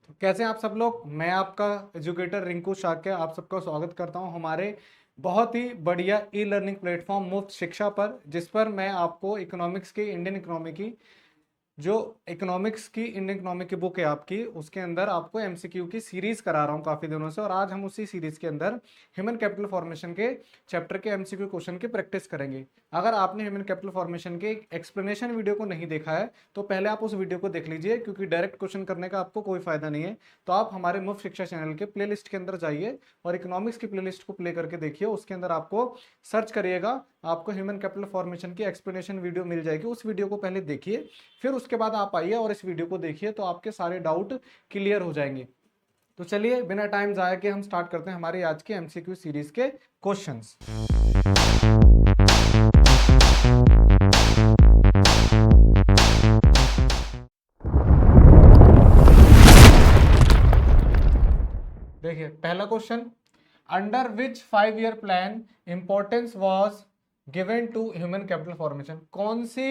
तो कैसे हैं आप सब लोग। मैं आपका एजुकेटर रिंकू शाक्य आप सबका स्वागत करता हूं हमारे बहुत ही बढ़िया ई लर्निंग प्लेटफॉर्म मुफ्त शिक्षा पर, जिस पर मैं आपको इकोनॉमिक्स की, इंडियन इकोनॉमी की, जो इकोनॉमिक्स की इंडियन इकोनॉमिक की बुक है आपकी, उसके अंदर आपको एमसीक्यू की सीरीज करा रहा हूँ काफी दिनों से। और आज हम उसी सीरीज के अंदर ह्यूमन कैपिटल फॉर्मेशन के चैप्टर के एमसीक्यू क्वेश्चन की प्रैक्टिस करेंगे। अगर आपने ह्यूमन कैपिटल फॉर्मेशन के एक्सप्लेनेशन वीडियो को नहीं देखा है तो पहले आप उस वीडियो को देख लीजिए, क्योंकि डायरेक्ट क्वेश्चन करने का आपको कोई फायदा नहीं है। तो आप हमारे मुफ्त शिक्षा चैनल के प्लेलिस्ट के अंदर जाइए और इकोनॉमिक्स की प्लेलिस्ट को प्ले करके देखिए। उसके अंदर आपको सर्च करिएगा, आपको ह्यूमन कैपिटल फॉर्मेशन की एक्सप्लेनेशन वीडियो मिल जाएगी। उस वीडियो को पहले देखिए, फिर उसके बाद आप आइए और इस वीडियो को देखिए, तो आपके सारे डाउट क्लियर हो जाएंगे। तो चलिए बिना टाइम जाए के हम स्टार्ट करते हैं हमारी आज के एमसीक्यू सीरीज के क्वेश्चंस। देखिए पहला question, under which 5 year plan importance was given to human capital formation. कौन सी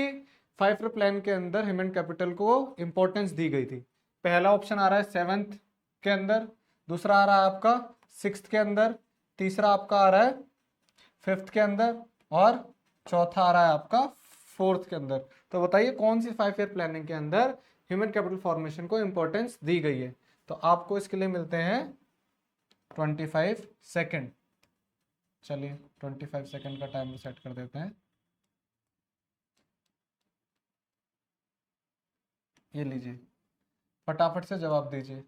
5 ईयर प्लान के अंदर ह्यूमन कैपिटल को इंपॉर्टेंस दी गई थी। पहला ऑप्शन आ रहा है 7th के अंदर, दूसरा आ रहा है आपका 6th के अंदर, तीसरा आपका आ रहा है 5th के अंदर, और चौथा आ रहा है आपका 4th के अंदर। तो बताइए कौन सी 5 ईयर प्लानिंग के अंदर ह्यूमन कैपिटल फॉर्मेशन को इंपॉर्टेंस दी गई है। तो आपको इसके लिए मिलते हैं 25 सेकेंड। चलिए 25 सेकेंड का टाइमर सेट कर देते हैं। ये लीजिए, फटाफट से जवाब दीजिए।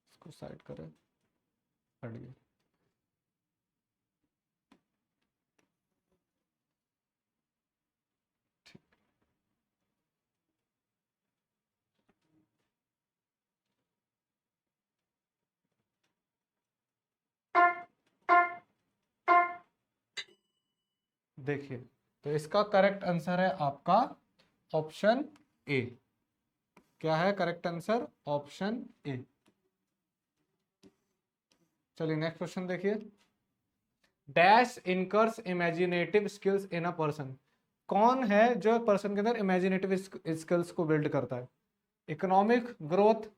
इसको साइड करें, पढ़िए। देखिए, तो इसका करेक्ट आंसर है आपका ऑप्शन ए। क्या है करेक्ट आंसर? Option A. चलिए नेक्स्ट क्वेश्चन देखिए। Dash incurs imaginative skills in a person. कौन है जो पर्सन के अंदर इमेजिनेटिव स्किल्स को बिल्ड करता है? Economic growth,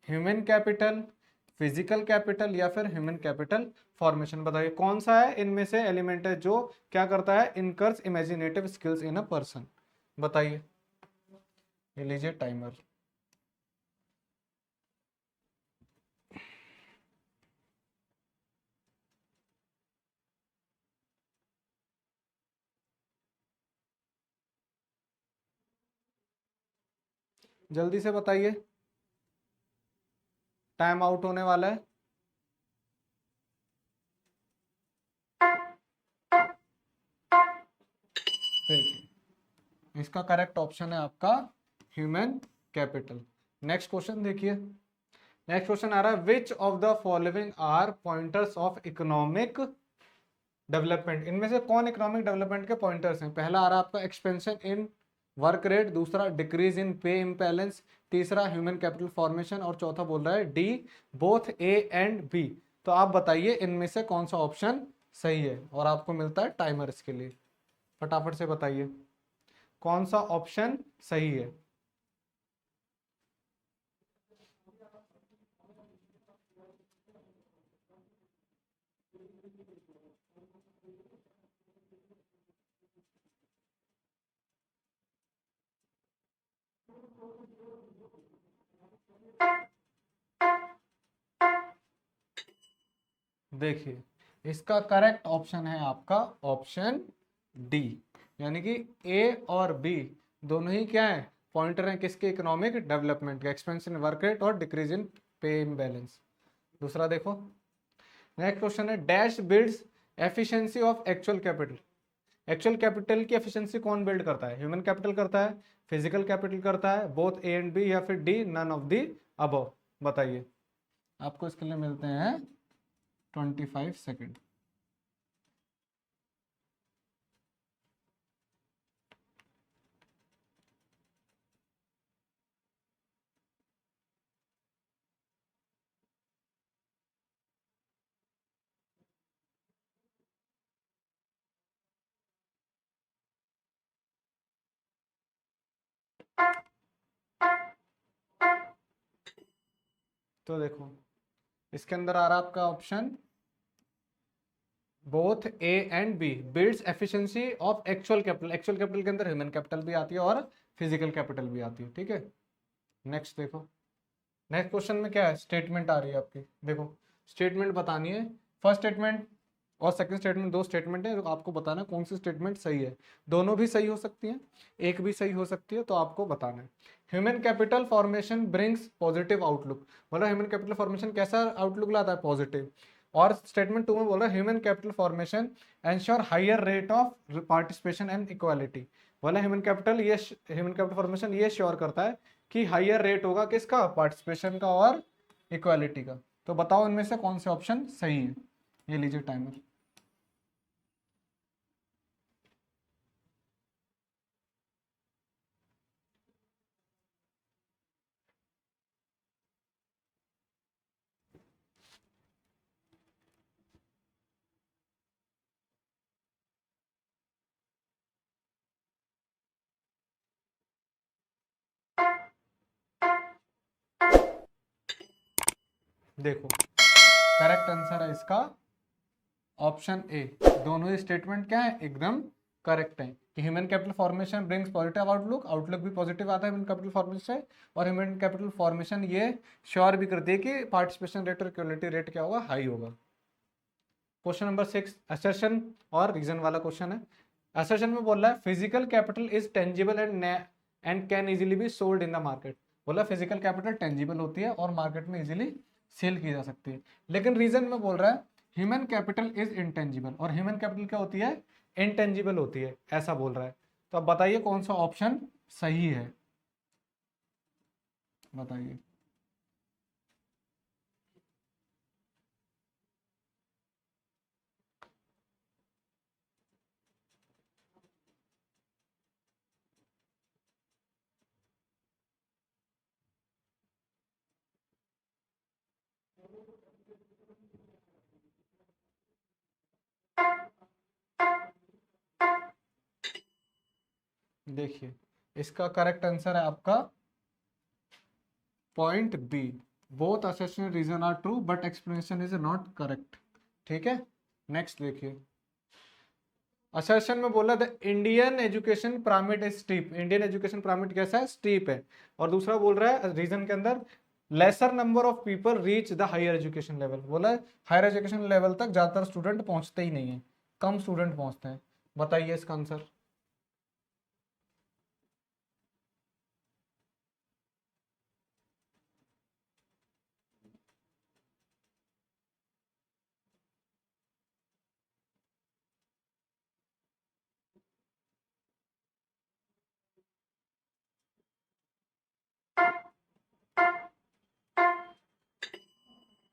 human capital, physical capital, या फिर ह्यूमन कैपिटल फॉर्मेशन। बताइए कौन सा है इनमें से एलिमेंट है जो क्या करता है? Incurs imaginative skills in a person. बताइए, ये लीजिए टाइमर। जल्दी से बताइए, टाइम आउट होने वाला है। देखिए, इसका करेक्ट ऑप्शन है आपका ह्यूमन कैपिटल। नेक्स्ट क्वेश्चन देखिए। नेक्स्ट क्वेश्चन आ रहा है, which of the following are pointers of economic development. इनमें से कौन इकोनॉमिक डेवलपमेंट के पॉइंटर्स हैं? पहला आ रहा है आपका एक्सपेंशन इन वर्क रेट, दूसरा डिक्रीज इन पे इम्बैलेंस, तीसरा ह्यूमन कैपिटल फॉर्मेशन, और चौथा बोल रहा है D both A and B. तो आप बताइए इनमें से कौन सा ऑप्शन सही है, और आपको मिलता है टाइमर इसके लिए। फटाफट से बताइए कौन सा ऑप्शन सही है। देखिए, इसका करेक्ट ऑप्शन है आपका ऑप्शन डी, यानी कि ए और बी दोनों ही क्या है? पॉइंटर हैं किसके? इकोनॉमिक डेवलपमेंट के, एक्सपेंशन वर्क रेट और डिक्रीज इन पे इम्बैलेंस। दूसरा देखो, नेक्स्ट क्वेश्चन है, dash builds efficiency of actual capital. Actual capital की एफिशिएंसी कौन बिल्ड करता है? ह्यूमन कैपिटल करता है, फिजिकल कैपिटल करता है, बोथ ए एंड बी, या फिर D none of the above. बताइए, आपको इसके लिए मिलते हैं 25 सेकेंड। तो देखो इसके अंदर आ रहा है आपका option both A and B builds efficiency of actual capital. Actual capital के अंदर ह्यूमन कैपिटल भी आती है और फिजिकल कैपिटल भी आती है, ठीक है। नेक्स्ट देखो, नेक्स्ट क्वेश्चन में क्या है, स्टेटमेंट आ रही है आपकी। देखो स्टेटमेंट बतानी है, फर्स्ट स्टेटमेंट और सेकंड स्टेटमेंट, दो स्टेटमेंट है, तो आपको बताना है कौन सी स्टेटमेंट सही है। दोनों भी सही हो सकती हैं, एक भी सही हो सकती है, तो आपको बताना है। Human capital formation brings positive outlook, बोला ह्यूमन कैपिटल फॉर्मेशन कैसा आउटलुक लाता है, पॉजिटिव। और स्टेटमेंट टू में बोल रहा है human capital formation ensure higher rate of participation and equality. बोला ह्यूमन कैपिटल ये ह्यूमन कैपिटल फॉर्मेशन ये श्योर करता है कि हायर रेट होगा किसका, पार्टिसिपेशन का और इक्वालिटी का। तो बताओ इनमें से कौन से ऑप्शन सही है। ये लीजिए टाइमर। देखो करेक्ट आंसर है इसका ऑप्शन ए। दोनों ही स्टेटमेंट क्या है, एकदम करेक्ट है कि human capital formation brings positive outlook, outlook भी पॉजिटिव आता है ह्यूमन कैपिटल फॉर्मेशन से। और ह्यूमन कैपिटल फॉर्मेशन ये श्योर भी करती है कि पार्टिसिपेशन रेट और इक्वलिटी रेट क्या होगा, हाई होगा। क्वेश्चन नंबर 6 असर्शन और रीजन वाला क्वेश्चन है। असर्शन में बोल रहा है physical capital is tangible and can easily be sold in the market. बोला फिजिकल कैपिटल टेंजिबल होती है और मार्केट में इजीली सेल की जा सकती है। लेकिन रीजन में बोल रहा है ह्यूमन कैपिटल इज इंटेंजिबल, और ह्यूमन कैपिटल क्या होती है, इंटेंजिबल होती है, ऐसा बोल रहा है। तो अब बताइए कौन सा ऑप्शन सही है, बताइए। देखिए इसका करेक्ट आंसर है आपका point B, both assertion reason are true but explanation is not correct, ठीक है। नेक्स्ट देखिए, असर्शन में बोला the Indian education pyramid is steep. Indian education pyramid कैसा है, स्टीप है। और दूसरा बोल रहा है रीजन के अंदर lesser number of people reach the higher education level. बोला हायर एजुकेशन लेवल तक ज्यादातर स्टूडेंट पहुंचते ही नहीं है, कम स्टूडेंट पहुंचते हैं। बताइए इसका आंसर।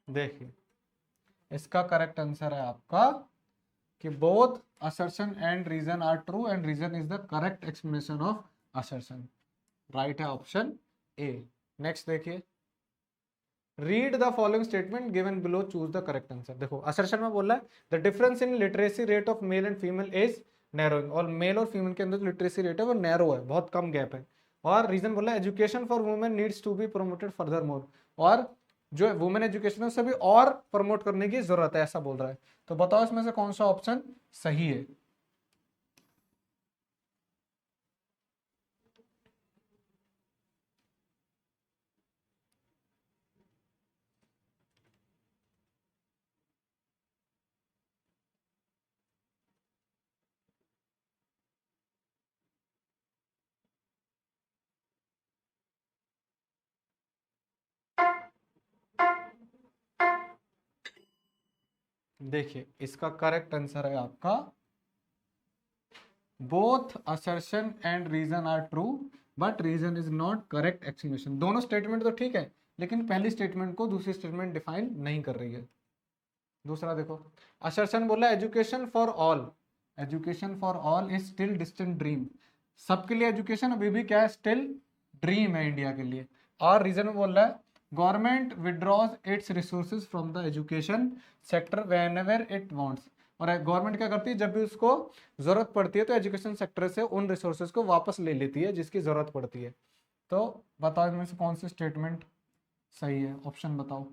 देखिए इसका करेक्ट आंसर है आपका कि both assertion and reason are true and reason is the correct explanation of assertion. Right है ऑप्शन ए। नेक्स्ट देखिए, read the following statement given below, choose the correct answer. देखो assertion में बोला है the difference in literacy rate of male and female is narrowing. और male और female के अंदर जो लिटरेसी रेट है वो नैरो है, बहुत कम गैप है। और रीजन बोला education for women needs to be promoted furthermore. और जो वुमेन एजुकेशन है उसे भी और प्रमोट करने की जरूरत है, ऐसा बोल रहा है। तो बताओ इसमें से कौन सा ऑप्शन सही है। देखिए इसका करेक्ट आंसर है आपका both assertion and reason are true but reason is not correct explanation. दोनों स्टेटमेंट तो ठीक है, लेकिन पहली स्टेटमेंट को दूसरी स्टेटमेंट डिफाइन नहीं कर रही है। दूसरा देखो, असर्शन बोला education for all, education for all is still distant dream. सबके लिए एजुकेशन अभी भी क्या है, स्टिल ड्रीम है इंडिया के लिए। और रीजन में बोल रहा है government withdraws it's resources from the education sector when ever it wants. और गवर्नमेंट क्या करती है, जब भी उसको जरूरत पड़ती है तो एजुकेशन सेक्टर से उन रिसोर्सेज को वापस ले लेती है जिसकी जरूरत पड़ती है। तो बताओ इनमें से कौन सी स्टेटमेंट सही है, ऑप्शन बताओ।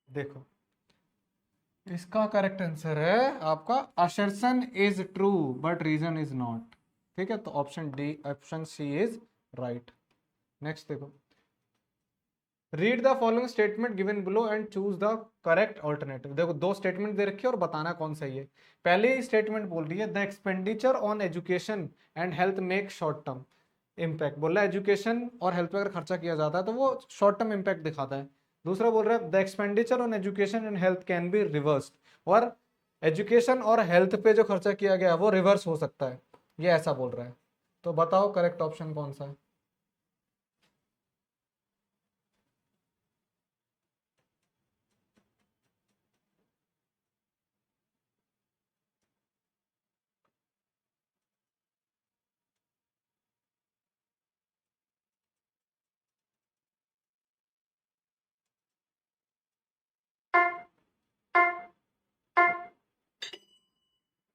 देखो, इसका करेक्ट आंसर है आपका assertion is true but reason is not. ठीक है, तो option D, option C is right. Next देखो, read the following statement given below and choose the correct alternative. देखो, दो स्टेटमेंट दे रखी है और बताना कौन सही है। पहले स्टेटमेंट बोल रही है the expenditure on education and health make short term impact. बोल रहा है एजुकेशन और हेल्थ पे अगर खर्चा किया जाता है तो वो शॉर्ट टर्म इम्पैक्ट दिखाता है। दूसरा बोल रहा है the expenditure on education and health can be reversed, और एजुकेशन और हेल्थ पे जो खर्चा किया गया है वो रिवर्स हो सकता है, ये ऐसा बोल रहा है। तो बताओ करेक्ट ऑप्शन कौन सा है।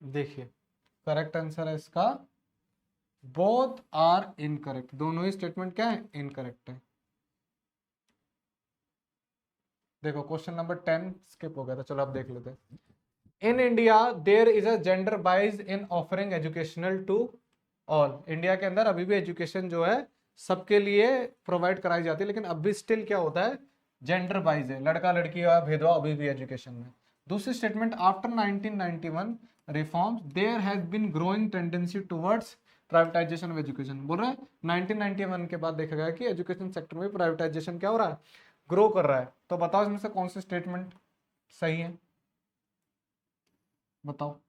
देखिए, करेक्ट आंसर है इसका बोथ आर इनकरेक्ट। दोनों ही स्टेटमेंट क्या है, इनकरेक्ट है। देखो, क्वेश्चन नंबर 10 स्किप हो गया था, चलो अब देख लेते हैं। In India there is a gender bias in offering educational to all. India के अंदर अभी भी एजुकेशन जो है सबके लिए प्रोवाइड कराई जाती है, लेकिन अभी स्टिल क्या होता है, जेंडर बाइज है, लड़का लड़की का भेदभाव अभी भी एजुकेशन में। दूसरी statement, after 1991 reforms there has been growing tendency towards privatisation of education. बोल रहा है 1991 के बाद देखा गया कि एजुकेशन सेक्टर में प्राइवेटाइजेशन क्या हो रहा है, ग्रो कर रहा है। तो बताओ इसमें से कौन सी स्टेटमेंट सही है, बताओ।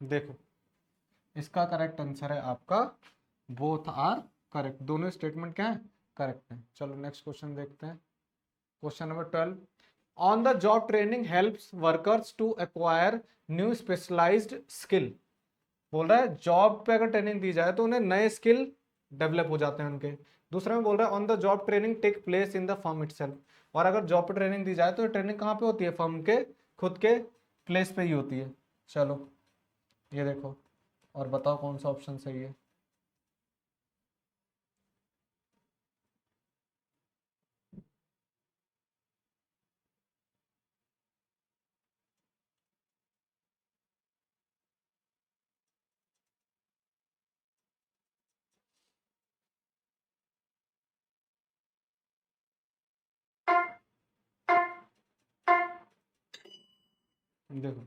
देखो, इसका करेक्ट आंसर है आपका बोथ आर करेक्ट। दोनों स्टेटमेंट क्या है, करेक्ट है। चलो नेक्स्ट क्वेश्चन देखते हैं। Question number 12, on the job training helps workers to acquire new specialised skill. बोल रहा है जॉब पे अगर ट्रेनिंग दी जाए तो उन्हें नए स्किल डेवलप हो जाते हैं उनके। दूसरा में बोल रहा है on the job training take place in the firm itself. और अगर जॉब पे ट्रेनिंग दी जाए तो ट्रेनिंग कहाँ पे होती है, फर्म के खुद के प्लेस पे ही होती है। चलो ये देखो और बताओ कौन सा ऑप्शन सही है। देखो,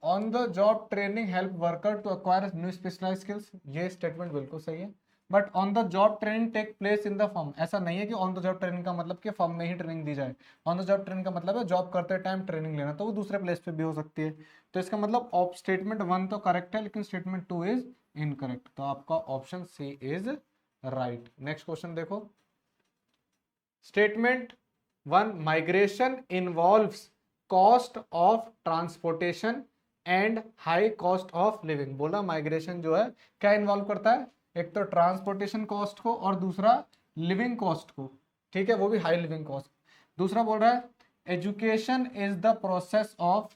on the job training help worker to acquire new specialise skills, ये स्टेटमेंट बिल्कुल सही है। But on the job training take place in the firm, ऐसा नहीं है कि ऑन द जॉब ट्रेनिंग का मतलब कि फर्म में ही ट्रेनिंग दी जाए। ऑन द जॉब ट्रेनिंग का मतलब है जॉब करते टाइम ट्रेनिंग लेना, तो वो दूसरे प्लेस पे भी हो सकती है। तो इसका मतलब स्टेटमेंट 1 तो करेक्ट है लेकिन स्टेटमेंट 2 इज इनकरेक्ट। तो आपका option C is right. Next question देखो, statement 1, migration involves cost of transportation and high cost of living. बोला माइग्रेशन जो है क्या इन्वॉल्व करता है, एक तो ट्रांसपोर्टेशन कॉस्ट को और दूसरा लिविंग कॉस्ट को। ठीक है, वो भी हाई लिविंग कॉस्ट। दूसरा बोल रहा है education is the process of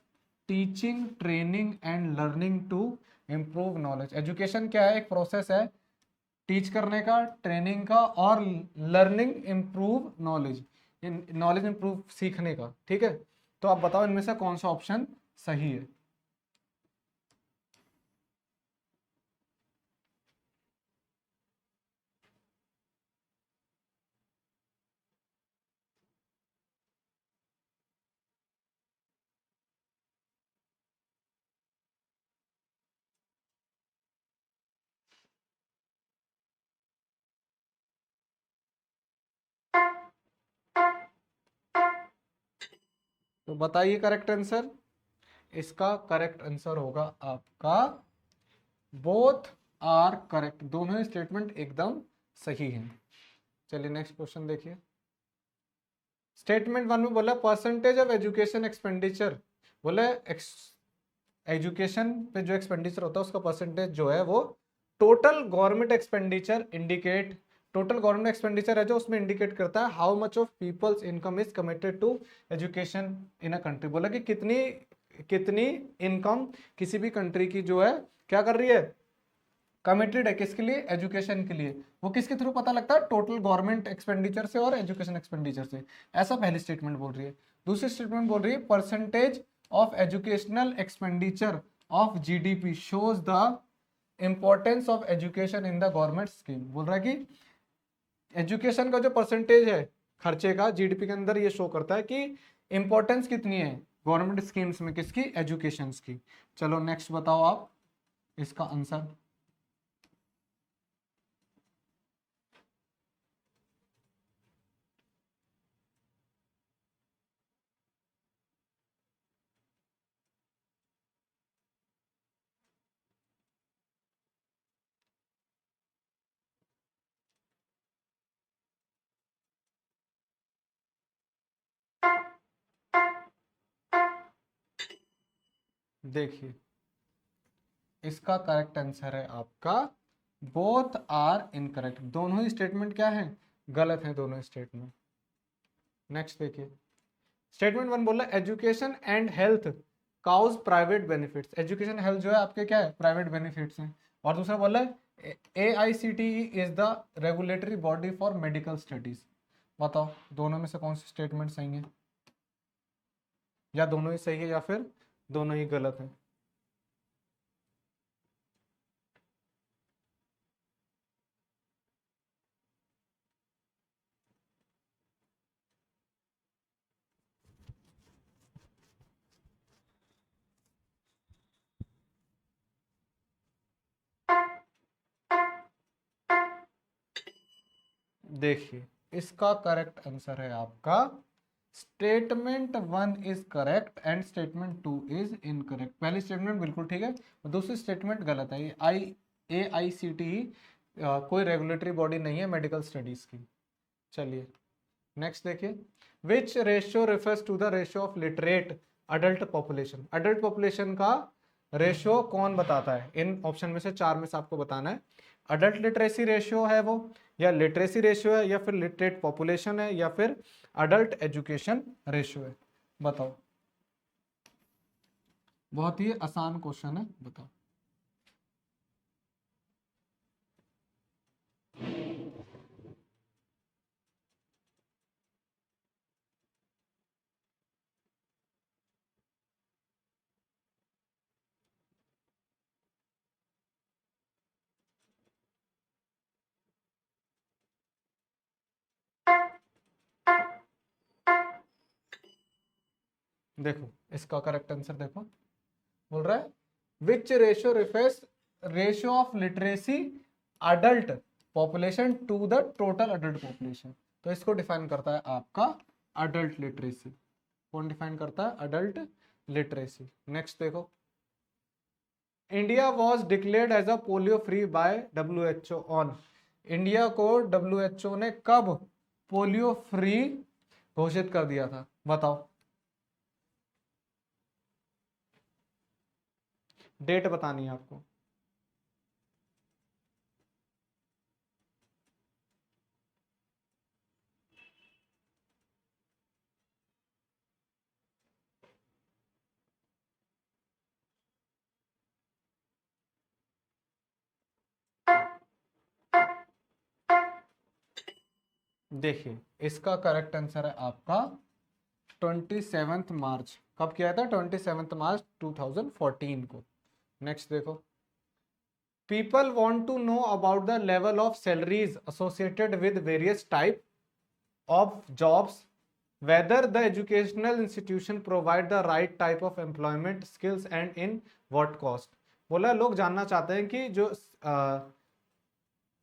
teaching training and learning to improve knowledge. Education क्या है, एक प्रोसेस है टीच करने का, ट्रेनिंग का और learning improve knowledge, knowledge improve सीखने का। ठीक है, तो आप बताओ इनमें से कौन सा ऑप्शन सही है। तो बताइए करेक्ट आंसर। इसका करेक्ट आंसर होगा आपका बोथ आर करेक्ट, दोनों ही स्टेटमेंट एकदम सही हैं। चलिए नेक्स्ट क्वेश्चन देखिए। स्टेटमेंट वन में बोला परसेंटेज ऑफ एजुकेशन एक्सपेंडिचर, बोले एजुकेशन पे जो एक्सपेंडिचर होता है उसका परसेंटेज जो है वो total government expenditure indicate, total government expenditure है जो उसमें इंडिकेट करता है how much of people's income is committed to education in a country. बोला कि कितनी कितनी इनकम किसी भी कंट्री की जो है क्या कर रही है, कमिटेड है किसके लिए, एजुकेशन के लिए। वो किसके थ्रू पता लगता है, टोटल गवर्नमेंट एक्सपेंडिचर से और एजुकेशन एक्सपेंडिचर से। ऐसा पहली स्टेटमेंट बोल रही है। दूसरी स्टेटमेंट बोल रही है percentage of educational expenditure of GDP shows the importance of education in the government scheme. बोल रहा है कि एजुकेशन का जो परसेंटेज है खर्चे का जीडीपी के अंदर, ये शो करता है कि इंपॉर्टेंस कितनी है गवर्नमेंट स्कीम्स में, किसकी, एजुकेशन की। चलो नेक्स्ट बताओ आप इसका आंसर। देखिए इसका करेक्ट आंसर है आपका बोथ आर इनकरेक्ट, दोनों ही स्टेटमेंट क्या है, गलत है दोनों स्टेटमेंट। नेक्स्ट देखिए स्टेटमेंट वन बोला education and health cause private benefits. Education health जो है आपके क्या है, प्राइवेट बेनिफिट्स हैं। और दूसरा बोला AICTE is the regulatory body for medical studies. बताओ दोनों में से कौन सी स्टेटमेंट सही है, या दोनों ही सही है या फिर दोनों ही गलत है। देखिए इसका करेक्ट आंसर है आपका statement one is correct and statement two is incorrect. पहली स्टेटमेंट बिल्कुल ठीक है, दूसरी स्टेटमेंट गलत है। ये AICTE कोई रेगुलेटरी बॉडी नहीं है मेडिकल स्टडीज की। चलिए नेक्स्ट देखिए which ratio refers to the ratio of literate adult population. Adult population का रेशियो कौन बताता है, इन ऑप्शन में से चार में से आपको बताना है। अडल्ट लिटरेसी रेशियो है वो, या लिटरेसी रेशियो है, या फिर लिटरेट पॉपुलेशन है, या फिर अडल्ट एजुकेशन रेशियो है। बताओ, बहुत ही आसान क्वेश्चन है, बताओ। देखो इसका करेक्ट आंसर देखो, बोल रहा है which ratio refers ratio of literacy adult population to the total adult population. तो इसको डिफाइन करता है आपका अडल्ट लिटरेसी। कौन डिफाइन करता है, अडल्ट लिटरेसी। नेक्स्ट देखो India was declared as a polio free by WHO on. India को WHO ने कब पोलियो फ्री घोषित कर दिया था, बताओ। डेट बतानी है आपको। देखिए इसका करेक्ट आंसर है आपका 27 मार्च। कब किया था, 27 मार्च 2014 को। नेक्स्ट देखो people want to know about the level of salaries associated with various type of jobs whether the educational institution provide the right type of employment skills and in what cost। बोला लोग जानना चाहते हैं कि जो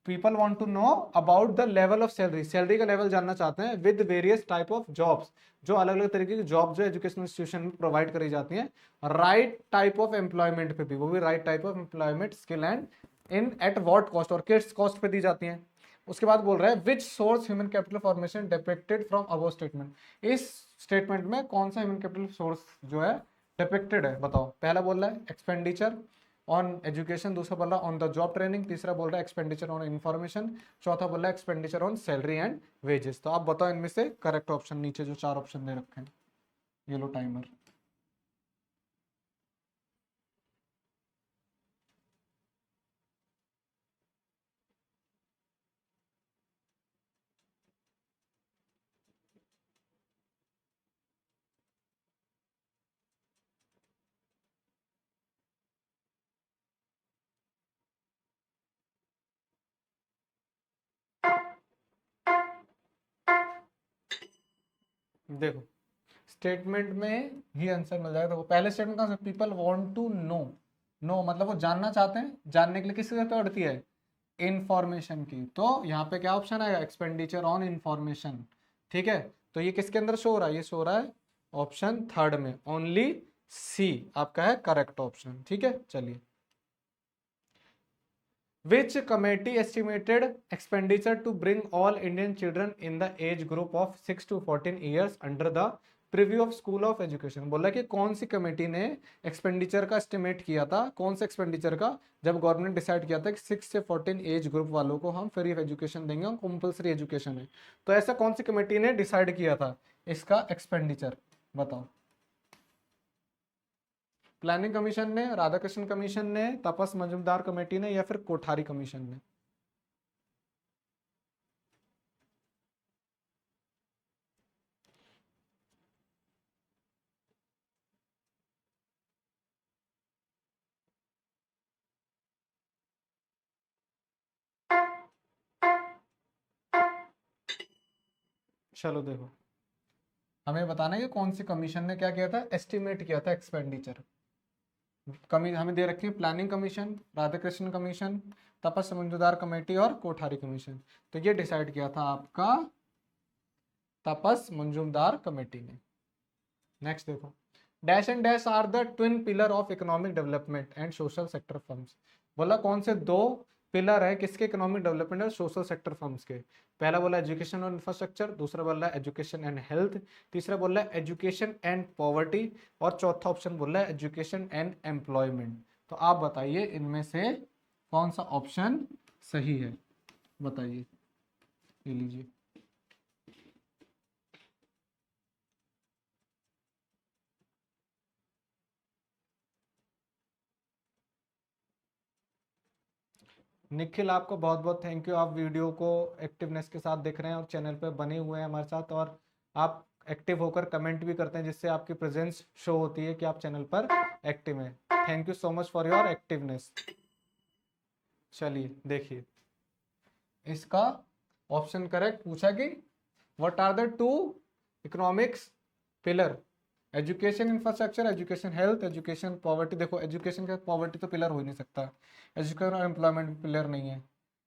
people want to know about the level of salary, salary का level जानना चाहते हैं with various type of jobs, जो अलग अलग तरीके की जॉब जो एजुकेशनल इंस्टीट्यूशन में प्रोवाइड करी जाती हैं, राइट टाइप ऑफ एम्प्लॉयमेंट पे भी, वो भी right type of employment skill and in at what cost, और किस कॉस्ट पे दी जाती हैं। उसके बाद बोल रहा है which source human capital formation depicted from above statement, इस स्टेटमेंट में कौन सा ह्यूमन कैपिटल सोर्स जो है डिपिक्टेड है, बताओ। पहला बोल रहा है एक्सपेंडिचर ऑन एजुकेशन, दूसरा बोल रहा है ऑन द जॉब ट्रेनिंग, तीसरा बोल रहा है एक्सपेंडिचर ऑन इंफॉर्मेशन, चौथा बोल रहा है expenditure on salary and wages. तो आप बताओ इनमें से करेक्ट ऑप्शन, नीचे जो 4 ऑप्शन दे रखे हैं, ये लो टाइमर। देखो स्टेटमेंट में ही आंसर मिल जाएगा। देखो पहले स्टेटमेंट कहाँ से, people want to know, know मतलब वो जानना चाहते हैं, जानने के लिए किसकी जरूरत पड़ती है, इंफॉर्मेशन की। तो यहाँ पे क्या ऑप्शन आएगा, एक्सपेंडिचर ऑन इंफॉर्मेशन। ठीक है, तो ये किसके अंदर शो हो रहा है, ये शो हो रहा है ऑप्शन थर्ड में, ओनली सी आपका है करेक्ट ऑप्शन। ठीक है, चलिए। Which committee estimated expenditure to bring all Indian children in the age group of 6 to 14 years under the preview of school of education, बोला कि कौन सी कमेटी ने एक्सपेंडिचर का एस्टिमेट किया था, कौन सा एक्सपेंडिचर का, जब गवर्नमेंट डिसाइड किया था कि 6 से 14 एज ग्रुप वालों को हम फ्री ऑफ एजुकेशन देंगे और कंपलसरी एजुकेशन है। तो ऐसा कौन सी कमेटी ने डिसाइड किया था इसका एक्सपेंडिचर, बताओ। प्लानिंग कमीशन ने, राधाकृष्ण कमीशन ने, तपस मजूमदार कमेटी ने, या फिर कोठारी कमीशन ने। चलो देखो, हमें बताना है कि कौन सी कमीशन ने क्या किया था, एस्टिमेट किया था एक्सपेंडिचर। कमी हमें दे रखी है planning commission, Radhakrishna commission, Tapas Majumdar committee और कोठारी कमीशन। तो ये डिसाइड किया था आपका तपस मंजूमदार कमेटी ने। नेक्स्ट देखो, dash and dash are the twin pillar of economic development and social sector firms, बोला कौन से दो पिलर है किसके, इकोनॉमिक डेवलपमेंट और सोशल सेक्टर फर्म्स के। पहला बोला एजुकेशन और इंफ्रास्ट्रक्चर, दूसरा बोला एजुकेशन एंड हेल्थ, तीसरा बोला एजुकेशन एंड पॉवर्टी, और चौथा ऑप्शन बोला एजुकेशन एंड एम्प्लॉयमेंट। तो आप बताइए इनमें से कौन सा ऑप्शन सही है, बताइए, ले लीजिए। निखिल आपको बहुत बहुत थैंक यू, आप वीडियो को एक्टिवनेस के साथ देख रहे हैं और चैनल पर बने हुए हैं हमारे साथ, और आप एक्टिव होकर कमेंट भी करते हैं, जिससे आपकी प्रेजेंस शो होती है कि आप चैनल पर एक्टिव हैं। Thank you so much for your activeness. चलिए देखिए, इसका ऑप्शन करेक्ट पूछा कि what are the two economics pillar, education infrastructure, education health, education poverty. देखो एजुकेशन का पॉवर्टी तो पिलर हो ही नहीं सकता, एजुकेशन और एम्प्लॉयमेंट पिलर नहीं है,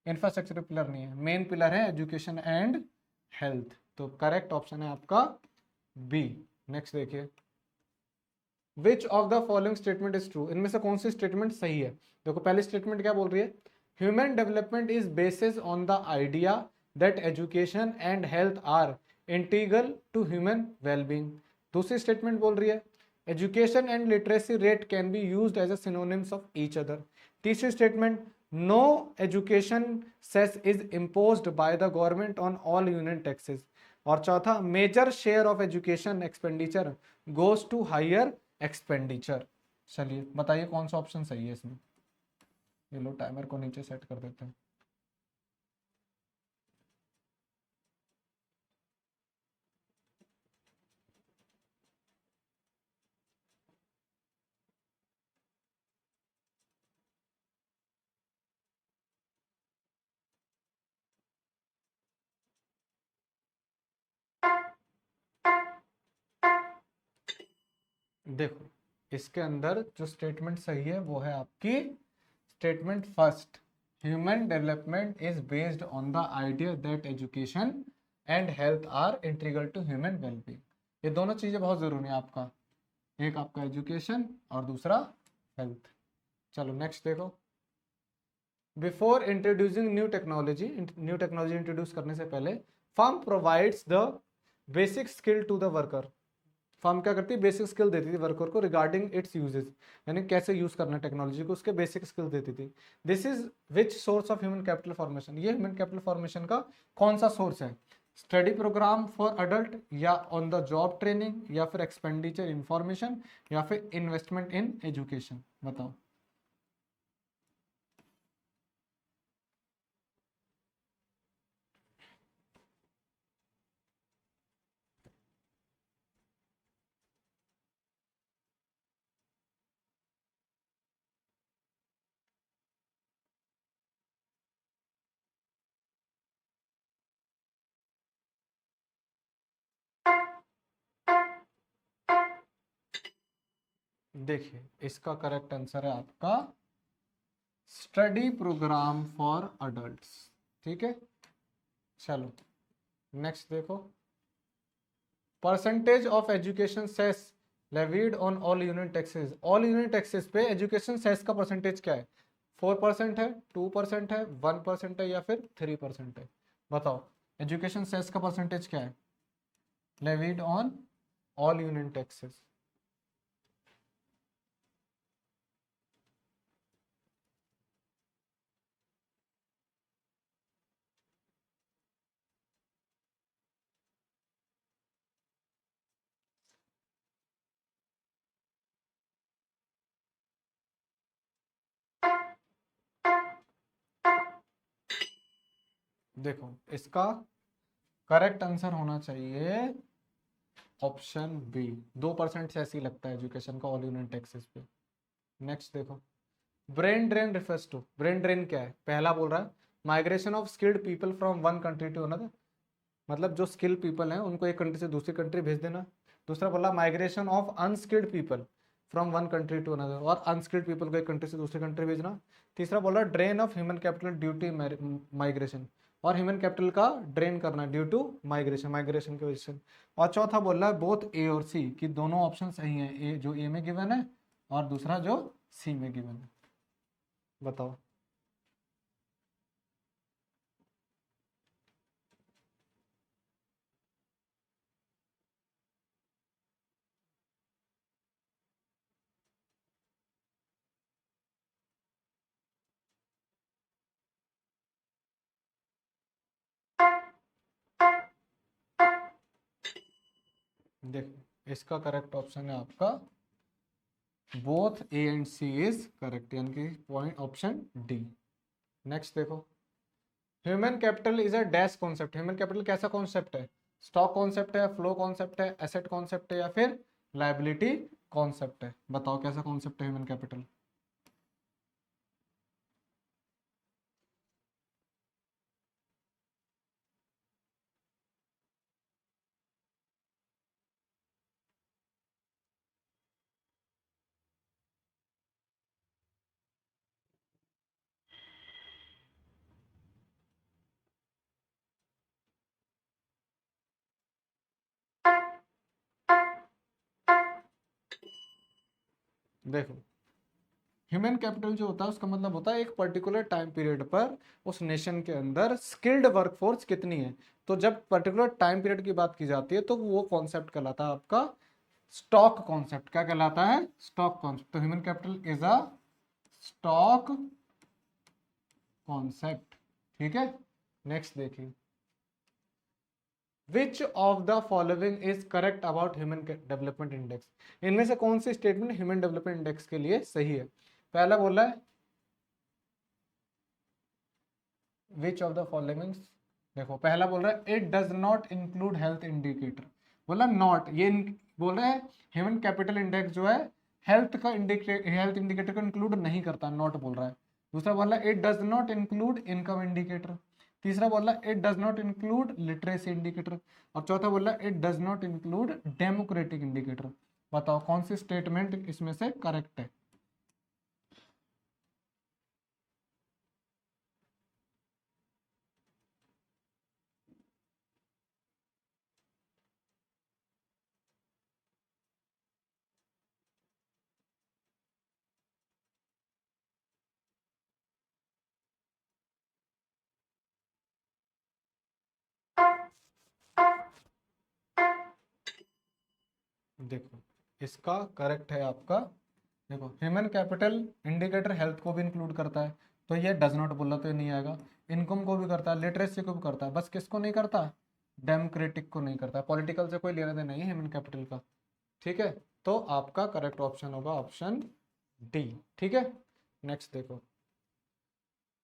इंफ्रास्ट्रक्चर पिलर नहीं है, मेन पिलर है एजुकेशन एंड हेल्थ। तो करेक्ट ऑप्शन है आपका बी। नेक्स्ट देखिए, which of the following statement is true, इनमें से कौन सी स्टेटमेंट सही है। देखो पहली स्टेटमेंट क्या बोल रही है, human development is basis on the idea that education and health are integral to human wellbeing. दूसरी स्टेटमेंट बोल रही है education and literacy rate can be used as a synonyms of each other. तीसरी statement no education cess is imposed by the government on all union taxes. और चौथा, major share of education expenditure goes to higher expenditure. चलिए बताइए कौन सा option सही है इसमें, ये लो टाइमर को नीचे सेट कर देते हैं। देखो इसके अंदर जो स्टेटमेंट सही है वो है आपकी statement first, human development is based on the idea that education and health are integral to human wellbeing. ये दोनों चीजें बहुत जरूरी है आपका, एक आपका एजुकेशन और दूसरा हेल्थ। चलो नेक्स्ट देखो। Before introducing new technology introduce करने से पहले firm provides the basic skill to the worker. Firm क्या करती है, बेसिक स्किल देती थी वर्कर को रिगार्डिंग इट्स यूजेस, यानी कैसे यूज करना टेक्नोलॉजी को, उसके बेसिक स्किल देती थी। This is which source of human capital formation, ये ह्यूमन कैपिटल फॉर्मेशन का कौन सा सोर्स है? स्टडी प्रोग्राम फॉर अडल्ट, या ऑन द जॉब ट्रेनिंग, या फिर एक्सपेंडिचर इंफॉर्मेशन, या फिर इन्वेस्टमेंट इन एजुकेशन? बताओ। देखिए इसका करेक्ट आंसर है आपका स्टडी प्रोग्राम फॉर अडल्ट्स। ठीक है, चलो नेक्स्ट देखो। Percentage of education cess levied on all union taxes, all union taxes पे एजुकेशन सेस का परसेंटेज क्या है? 4% है, 2% है, 1% है, या फिर 3% है? बताओ एजुकेशन सेस का परसेंटेज क्या है levied on all union taxes? देखो इसका करेक्ट आंसर होना चाहिए ऑप्शन बी, 2% से ऐसे ही लगता है एजुकेशन का ऑल यूनियन टैक्सेस पे। नेक्स्ट देखो। Brain drain refers to, brain drain क्या है? पहला बोल रहा है migration of skilled people from one country to another, मतलब जो स्किल्ड पीपल हैं उनको एक कंट्री से दूसरी कंट्री भेज देना। दूसरा बोला migration of unskilled people from one country to another, और अनस्किल्ड पीपल को एक कंट्री से दूसरी कंट्री भेजना। तीसरा बोला drain of human capital due to migration, और ह्यूमन कैपिटल का ड्रेन करना ड्यू टू माइग्रेशन, माइग्रेशन की वजह से। और चौथा बोल रहा है बोथ ए और सी, कि दोनों ऑप्शन सही हैं, ए जो ए में गिवन है और दूसरा जो सी में गिवन है। बताओ। देखो इसका करेक्ट ऑप्शन है आपका both A and C is correct, यानी कि पॉइंट ऑप्शन डी। नेक्स्ट देखो। Human capital is a dash concept, human capital कैसा कॉन्सेप्ट है? स्टॉक कॉन्सेप्ट है, फ्लो कॉन्सेप्ट है, एसेट कॉन्सेप्ट है, या फिर लाइबिलिटी कॉन्सेप्ट है? बताओ कैसा कॉन्सेप्ट है ह्यूमन कैपिटल? देखो ह्यूमन कैपिटल जो होता है उसका मतलब होता है एक पर्टिकुलर टाइम पीरियड पर उस नेशन के अंदर स्किल्ड वर्कफोर्स कितनी है। तो जब पर्टिकुलर टाइम पीरियड की बात की जाती है तो वो कॉन्सेप्ट कहलाता है आपका स्टॉक कॉन्सेप्ट। क्या कहलाता है? Stock concept. तो human capital is a stock concept. ठीक है, नेक्स्ट देखिए। Which of the following is correct about human development index, इनमें से कौन सी स्टेटमेंट ह्यूमन डेवलपमेंट इंडेक्स के लिए सही है? पहला बोला है विच ऑफ द फॉलोइंग, देखो पहला बोल रहा है it does not include health indicator, बोला नॉट, ये बोल रहा है ह्यूमन कैपिटल इंडेक्स जो है हेल्थ इंडिकेटर को इंक्लूड नहीं करता, नॉट बोल रहा है। दूसरा बोल रहा है it does not include income indicator. तीसरा बोल रहा है it does not include literacy indicator. और चौथा बोल रहा है it does not include democratic indicator. बताओ कौन सी स्टेटमेंट इसमें से करेक्ट है? देखो इसका करेक्ट है आपका, देखो ह्यूमन कैपिटल इंडिकेटर हेल्थ को भी इंक्लूड करता है, तो ये डज नॉट बोला तो ये नहीं आएगा। इनकम को भी करता है, लिटरेसी को भी करता है, बस किसको नहीं करता, डेमोक्रेटिक को नहीं करता, पॉलिटिकल से कोई लेना देना नहीं है ह्यूमन कैपिटल का। ठीक है, तो आपका करेक्ट ऑप्शन होगा ऑप्शन डी। ठीक है, नेक्स्ट देखो,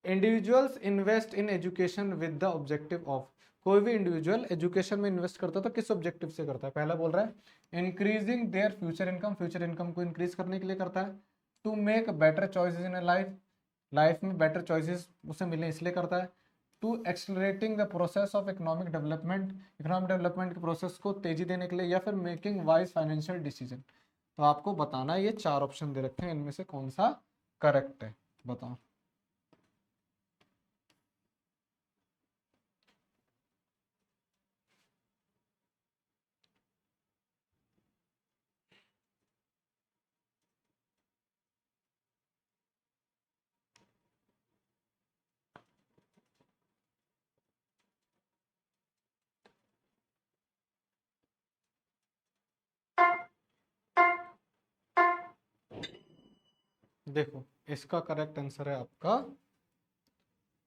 individuals invest in education with the objective of, कोई भी इंडिविजुअल एजुकेशन में इन्वेस्ट करता है तो किस ऑब्जेक्टिव से करता है, पहला बोल रहा है increasing their future income, future income को इंक्रीज करने के लिए करता है, to make better choices in life, life में बेटर चॉइसेस उसे मिले इसलिए करता है, to accelerating the process of economic development, economic development के प्रोसेस को तेजी देने के लिए, या फिर मेकिंग वाइज फाइनेंशियल डिसीजन। तो आपको बताना है, ये चार ऑप्शन दे रखे हैं, इनमें से कौन सा करेक्ट है, बताओ। देखो इसका करेक्ट आंसर है आपका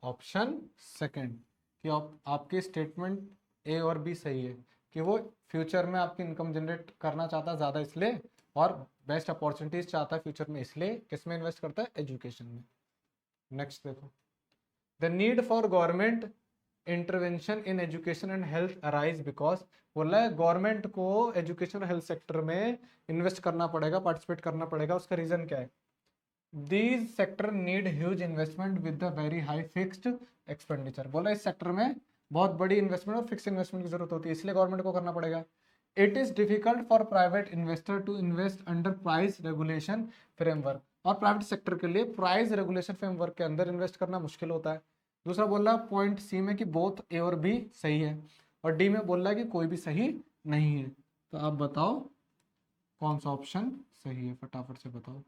ऑप्शन सेकंड, कि आपकी स्टेटमेंट ए और बी सही है, कि वो फ्यूचर में आपकी इनकम जनरेट करना चाहता है ज़्यादा इसलिए, और बेस्ट अपॉर्चुनिटीज चाहता है फ्यूचर में इसलिए किस में इन्वेस्ट करता है, एजुकेशन में। नेक्स्ट देखो, the need for government intervention in education and health arise because, बोला है गवर्नमेंट को एजुकेशन और हेल्थ सेक्टर में इन्वेस्ट करना पड़ेगा, पार्टिसिपेट करना पड़ेगा, उसका रीजन क्या है, these sector need huge investment with the very high fixed expenditure, बोला इस सेक्टर में बहुत बड़ी इन्वेस्टमेंट और फिक्स इन्वेस्टमेंट की जरूरत होती है इसलिए गवर्नमेंट को करना पड़ेगा। It is difficult for private investor to invest under price regulation framework, और प्राइवेट सेक्टर के लिए प्राइस रेगुलेशन फ्रेमवर्क के अंदर इन्वेस्ट करना मुश्किल होता है। दूसरा बोल रहा है पॉइंट सी में कि बोथ ए और बी सही है, और डी में बोल रहा है कि कोई भी सही नहीं है। तो आप बताओ कौन सा ऑप्शन सही है, फटाफट से बताओ।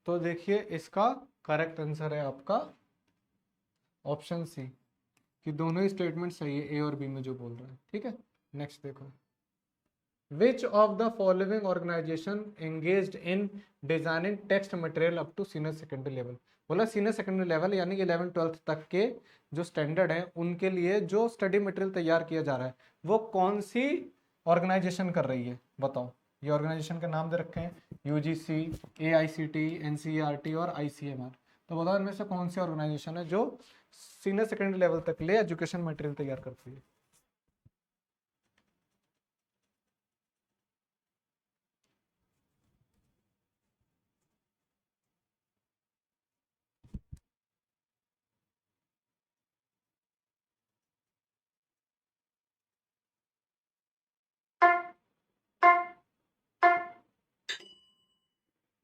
तो देखिए इसका करेक्ट आंसर है आपका ऑप्शन सी, कि दोनों ही स्टेटमेंट सही है ए और बी में जो बोल रहा है। ठीक है, नेक्स्ट देखो, which of the following organisation engaged in designing text material up to senior secondary level, बोला सीनियर सेकेंडरी लेवल यानी कि 11th-12th तक के जो स्टैंडर्ड है उनके लिए जो स्टडी मटेरियल तैयार किया जा रहा है वो कौन सी ऑर्गेनाइजेशन कर रही है, बताओ। ये ऑर्गेनाइजेशन के नाम दे रखे हैं, यूजीसी, एआईसीटी, एनसीईआरटी और आईसीएमआर। तो बताओ इनमें से कौन सी ऑर्गेनाइजेशन है जो सीनियर सेकेंडरी लेवल तक के लिए एजुकेशन मटेरियल तैयार करती है।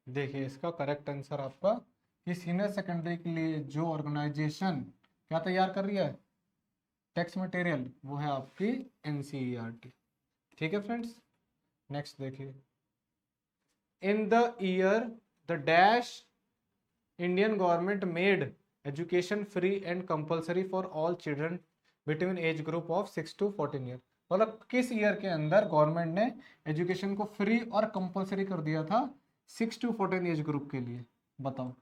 देखिए इसका करेक्ट आंसर आपका, कि सीनियर सेकेंडरी के लिए जो ऑर्गेनाइजेशन क्या तैयार कर रही है टेक्स्ट मटेरियल, वो है आपकी एनसीईआरटी। ठीक है फ्रेंड्स, नेक्स्ट देखिए, in the year the dash Indian government made education free and compulsory for all children between as group of 6 to 14 year, मतलब किस ईयर के अंदर गवर्नमेंट ने एजुकेशन को फ्री और कंपलसरी कर दिया था 6 to 14 एज ग्रुप के लिए, बताओ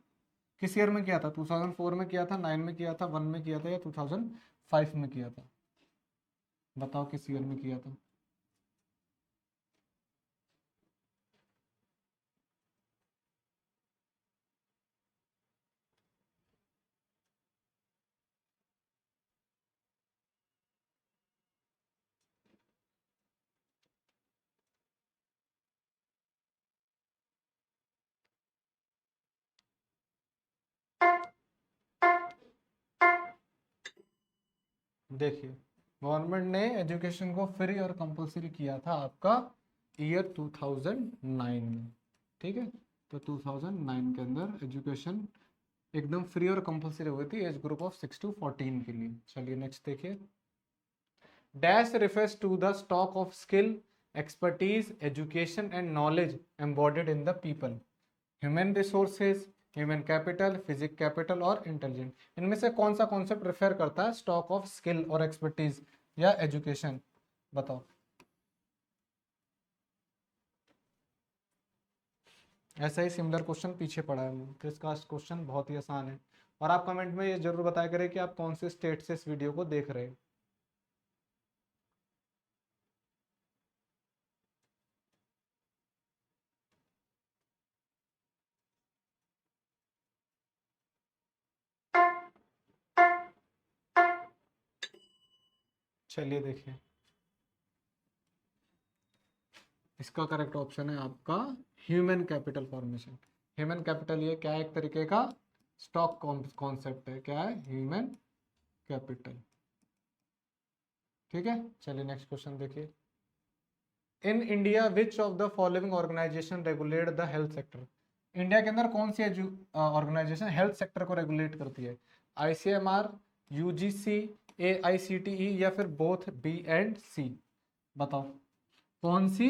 किस ईयर में किया था, 2004 में किया था, 9 में किया था, 1 में किया था, या 2005 में किया था, बताओ किस ईयर में किया था। देखिए गवर्नमेंट ने एजुकेशन को फ्री और कंपलसरी किया था आपका ईयर 2009 में। ठीक है, तो 2009 के अंदर एजुकेशन एकदम फ्री और कंपलसरी हुई थी एज ग्रुप ऑफ 6 to 14 के लिए। चलिए नेक्स्ट देखिए। Dash refers to the stock of skill, expertise, education and knowledge embodied in the people. Human resources, human capital, physical capital और intelligence। इनमें से कौन सा कॉन्सेप्ट रेफर करता है स्टॉक ऑफ स्किल और एक्सपर्टीज या एजुकेशन? बताओ। ऐसा ही सिमिलर क्वेश्चन पीछे पड़ा है, तो इसका क्वेश्चन बहुत ही आसान है। और आप कमेंट में ये जरूर बताया करें कि आप कौन से स्टेट से इस वीडियो को देख रहे हैं। चलिए देखिए, इसका करेक्ट ऑप्शन है आपका human capital formation. Human capital ये क्या है? एक तरीके का स्टॉक कॉन्सेप्ट है। क्या है? Human capital. ठीक है, चलिए नेक्स्ट क्वेश्चन देखिए। In India which of the following organisation regulate the health sector? India के अंदर कौन सी ऑर्गेनाइजेशन हेल्थ सेक्टर को रेगुलेट करती है? आईसीएमआर, यूजीसी, एआईसीटीई या फिर बोथ बी एंड सी? बताओ कौन सी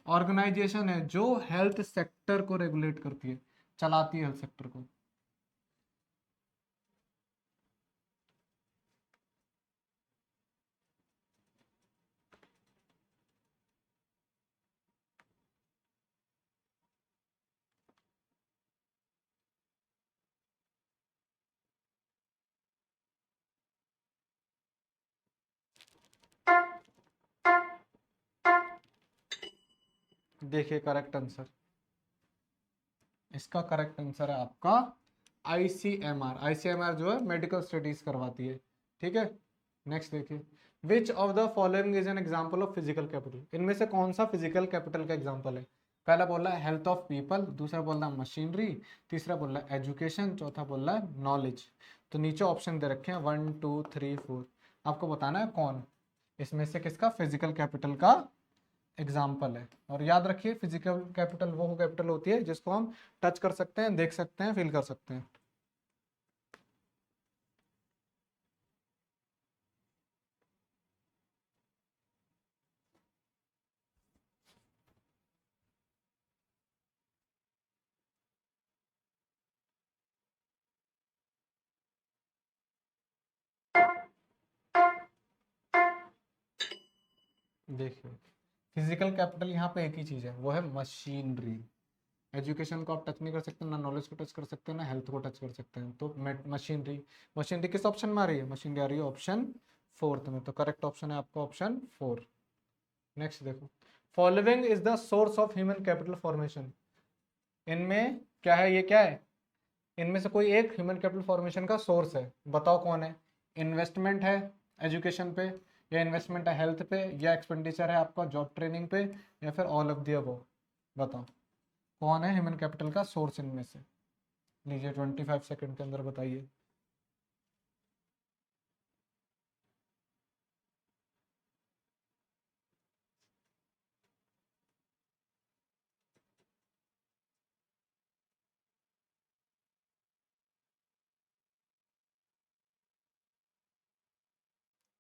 ऑर्गेनाइजेशन है जो हेल्थ सेक्टर को रेगुलेट करती है, चलाती है हेल्थ सेक्टर को? देखिए करेक्ट आंसर, इसका करेक्ट आंसर है आपका आईसीएमआर। आईसीएमआर जो है मेडिकल स्टडीज करवाती है। ठीक है, नेक्स्ट देखिए। Which of the following is an example of physical capital? इनमें से कौन सा फिजिकल कैपिटल का एग्जांपल है? पहला बोल रहा है हेल्थ ऑफ पीपल, दूसरा बोल रहा है मशीनरी, तीसरा बोल रहा है एजुकेशन, चौथा बोल रहा है नॉलेज। तो नीचे ऑप्शन दे रखे हैं 1 2 3 4, आपको बताना है कौन इसमें से किसका फिजिकल कैपिटल का एग्जाम्पल है। और याद रखिए फिजिकल कैपिटल वो कैपिटल होती है जिसको हम टच कर सकते हैं, देख सकते हैं, फील कर सकते हैं। देखिए फिजिकल कैपिटल यहाँ पे एक ही चीज है, वो है मशीनरी। एजुकेशन को आप टच नहीं कर सकते, ना नॉलेज को टच कर सकते हैं, ना हेल्थ को टच कर सकते हैं। तो मशीनरी, मशीनरी किस ऑप्शन में आ रही है? मशीनरी आ रही है ऑप्शन फोर्थ में। तो करेक्ट ऑप्शन है आपका ऑप्शन 4। नेक्स्ट देखो। Following is the source of human capital formation. इनमें क्या है? ये क्या है? इनमें से कोई एक ह्यूमन कैपिटल फॉर्मेशन का सोर्स है, बताओ कौन है? इन्वेस्टमेंट है एजुकेशन पे, या इन्वेस्टमेंट है हेल्थ पे, या एक्सपेंडिचर है आपका जॉब ट्रेनिंग पे, या फिर ऑल ऑफ दी अबव? बताओ कौन है ह्यूमन कैपिटल का सोर्स इनमें से? लीजिए 25 सेकंड के अंदर बताइए।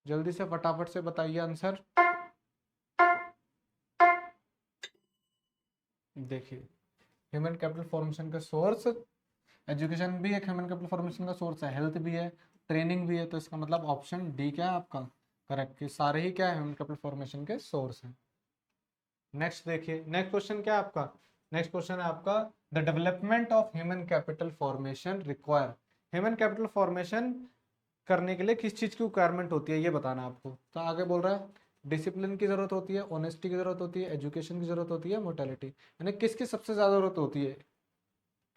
जल्दी से फटाफट से बताइए आंसर। देखिए ह्यूमन कैपिटल फॉर्मेशन का सोर्स, एजुकेशन भी एक ह्यूमन कैपिटल फॉर्मेशन का सोर्स है, हेल्थ भी है, ट्रेनिंग भी है। तो इसका मतलब ऑप्शन डी क्या है आपका करेक्ट, कि सारे ही क्या है ह्यूमन कैपिटल फॉर्मेशन के सोर्स हैं। नेक्स्ट देखिए, नेक्स्ट क्वेश्चन क्या है आपका? नेक्स्ट क्वेश्चन है आपका the development of human capital formation require. Human capital formation करने के लिए किस चीज़ की रिक्वायरमेंट होती है ये बताना है आपको। तो आगे बोल रहा है डिसिप्लिन की जरूरत होती है, ऑनेस्टी की जरूरत होती है, एजुकेशन की जरूरत होती है, मोर्टेलिटी। यानी किसकी सबसे ज़्यादा जरूरत होती है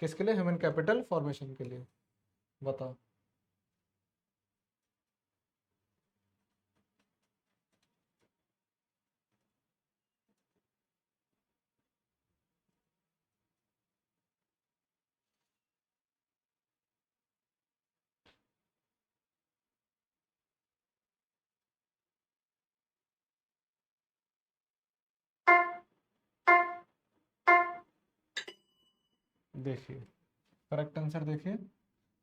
किसके लिए? ह्यूमन कैपिटल फॉर्मेशन के लिए। बताओ। देखिए करेक्ट आंसर, देखिए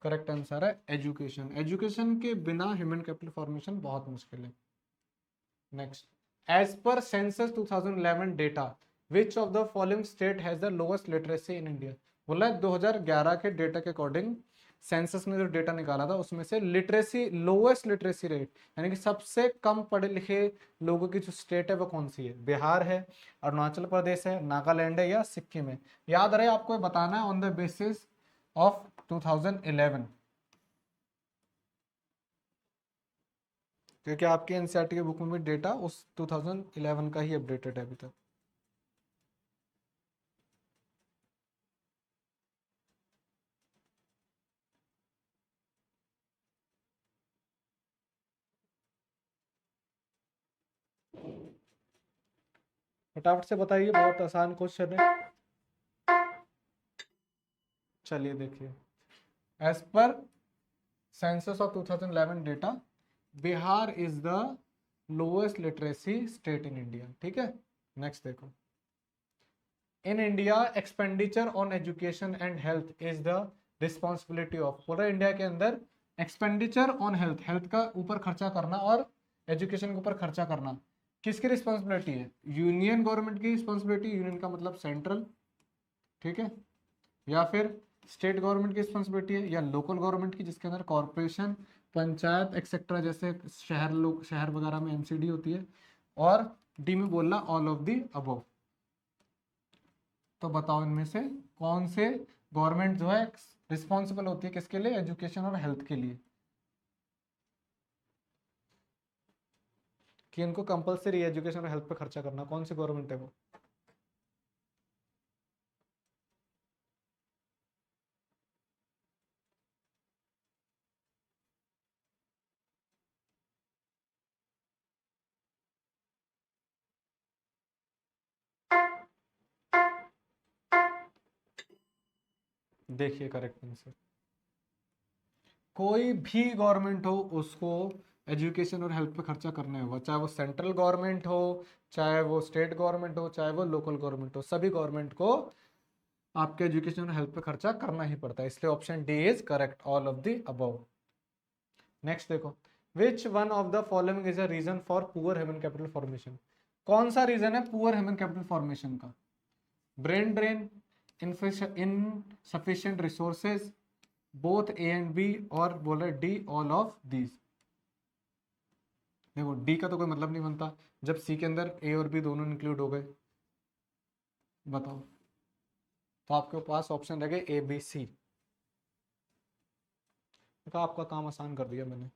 करेक्ट आंसर है एजुकेशन। एजुकेशन के बिना ह्यूमन कैपिटल फॉर्मेशन बहुत मुश्किल है। Next, as per census 2011 data which of the following state has the lowest literacy in India. बोला है 2011 के डेटा के अकॉर्डिंग सेंसस ने जो डेटा निकाला था उसमें से लिटरेसी, लोएस्ट लिटरेसी रेट यानी कि सबसे कम पढ़े लिखे लोगों की जो स्टेट है वो कौन सी है? बिहार है, अरुणाचल प्रदेश है, नागालैंड है या सिक्किम है? याद रहे आपको ये बताना है ऑन द बेसिस ऑफ 2011, क्योंकि आपके एनसीईआरटी के बुक में भी डेटा उस 2011 का ही अपडेटेड है अभी तक। फटाफट से बताइए, बहुत आसान क्वेश्चन है। चलिए देखिए, as per census of 2011 data, Bihar is the lowest literacy state in India. ठीक है, नेक्स्ट देखो, in India expenditure on education and health is the responsibility of. पूरा इंडिया के अंदर एक्सपेंडिचर ऑन हेल्थ, हेल्थ का ऊपर खर्चा करना और एजुकेशन के ऊपर खर्चा करना किसकी रिस्पॉन्सिबिलिटी है? यूनियन गवर्नमेंट की रिस्पॉन्सिबिलिटी, यूनियन का मतलब सेंट्रल, ठीक है, या फिर स्टेट गवर्नमेंट की रिस्पॉन्सिबिलिटी है, या लोकल गवर्नमेंट की जिसके अंदर कॉरपोरेशन, पंचायत एक्सेट्रा, जैसे शहर, लोग शहर वगैरह में एमसीडी होती है, और डी में बोलना ऑल ऑफ दी अबव। तो बताओ इनमें से कौन से गवर्नमेंट जो है रिस्पॉन्सिबल होती है किसके लिए? एजुकेशन और हेल्थ के लिए, कि इनको कंपलसरी एजुकेशन और हेल्थ पे खर्चा करना, कौन सी गवर्नमेंट है वो? देखिए करेक्ट आंसर, कोई भी गवर्नमेंट हो उसको एजुकेशन और हेल्थ पे खर्चा करना होगा, चाहे वो सेंट्रल गवर्नमेंट हो, चाहे वो स्टेट गवर्नमेंट हो, चाहे वो लोकल गवर्नमेंट हो, सभी गवर्नमेंट को आपके एजुकेशन और हेल्थ पे खर्चा करना ही पड़ता है। इसलिए option D is correct, all of the above. Next देखो, which one of the following is a reason for poor human capital formation. कौन सा रीजन है पुअर ह्यूमन कैपिटल फॉर्मेशन का? Brain drain, insufficient resources, both A and B, और बोले D all of these. देखो D का तो कोई मतलब नहीं बनता जब सी के अंदर ए और बी दोनों इंक्लूड हो गए। बताओ, तो आपके पास ऑप्शन रह गए ए बी सी। देखो आपका काम आसान कर दिया मैंने।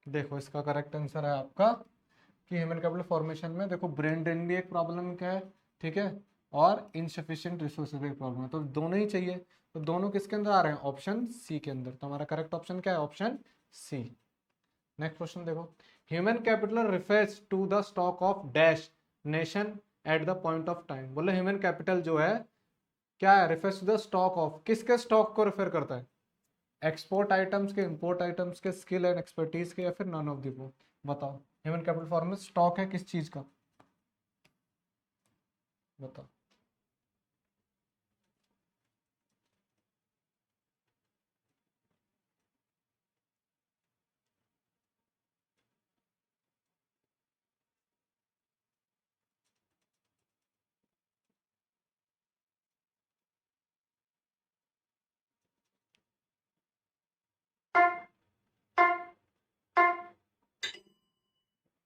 देखो इसका करेक्ट आंसर है आपका कि ह्यूमन कैपिटल फॉर्मेशन में देखो ब्रेन ड्रेन भी एक प्रॉब्लम क्या है, ठीक है, और इनसफिशिएंट रिसोर्सेज भी एक प्रॉब्लम है, तो दोनों ही चाहिए। तो दोनों किसके अंदर आ रहे हैं? ऑप्शन सी के अंदर। तो हमारा करेक्ट ऑप्शन क्या है? Option C. नेक्स्ट क्वेश्चन देखो, human capital refers to the stock of dash nation at the point of time. बोले ह्यूमन कैपिटल जो है क्या है? Refers to the stock of, किसके स्टॉक को रेफर करता है? एक्सपोर्ट आइटम्स के, इंपोर्ट आइटम्स के, स्किल एंड एक्सपर्टीज के, या फिर नन ऑफ द अबव? बताओ, ह्यूमन कैपिटल फॉर्म में स्टॉक है किस चीज का? बताओ।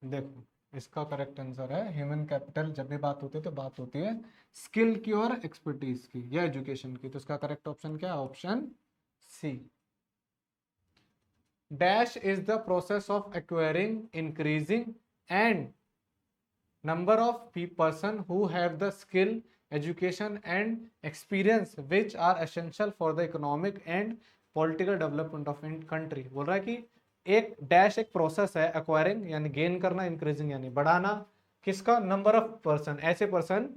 देखो इसका करेक्ट आंसर है ह्यूमन कैपिटल। जब भी बात होती है तो बात होती है स्किल की और एक्सपर्टीज की या एजुकेशन की। तो इसका करेक्ट ऑप्शन क्या है? Option C. Dash is the process of acquiring, increasing and number of person who have the skill, education and experience which are essential for the economic and political development of country। बोल रहा है कि एक dash एक process है, acquiring यानी gain करना, increasing यानी बढ़ाना, किसका? नंबर ऑफ पर्सन, ऐसे person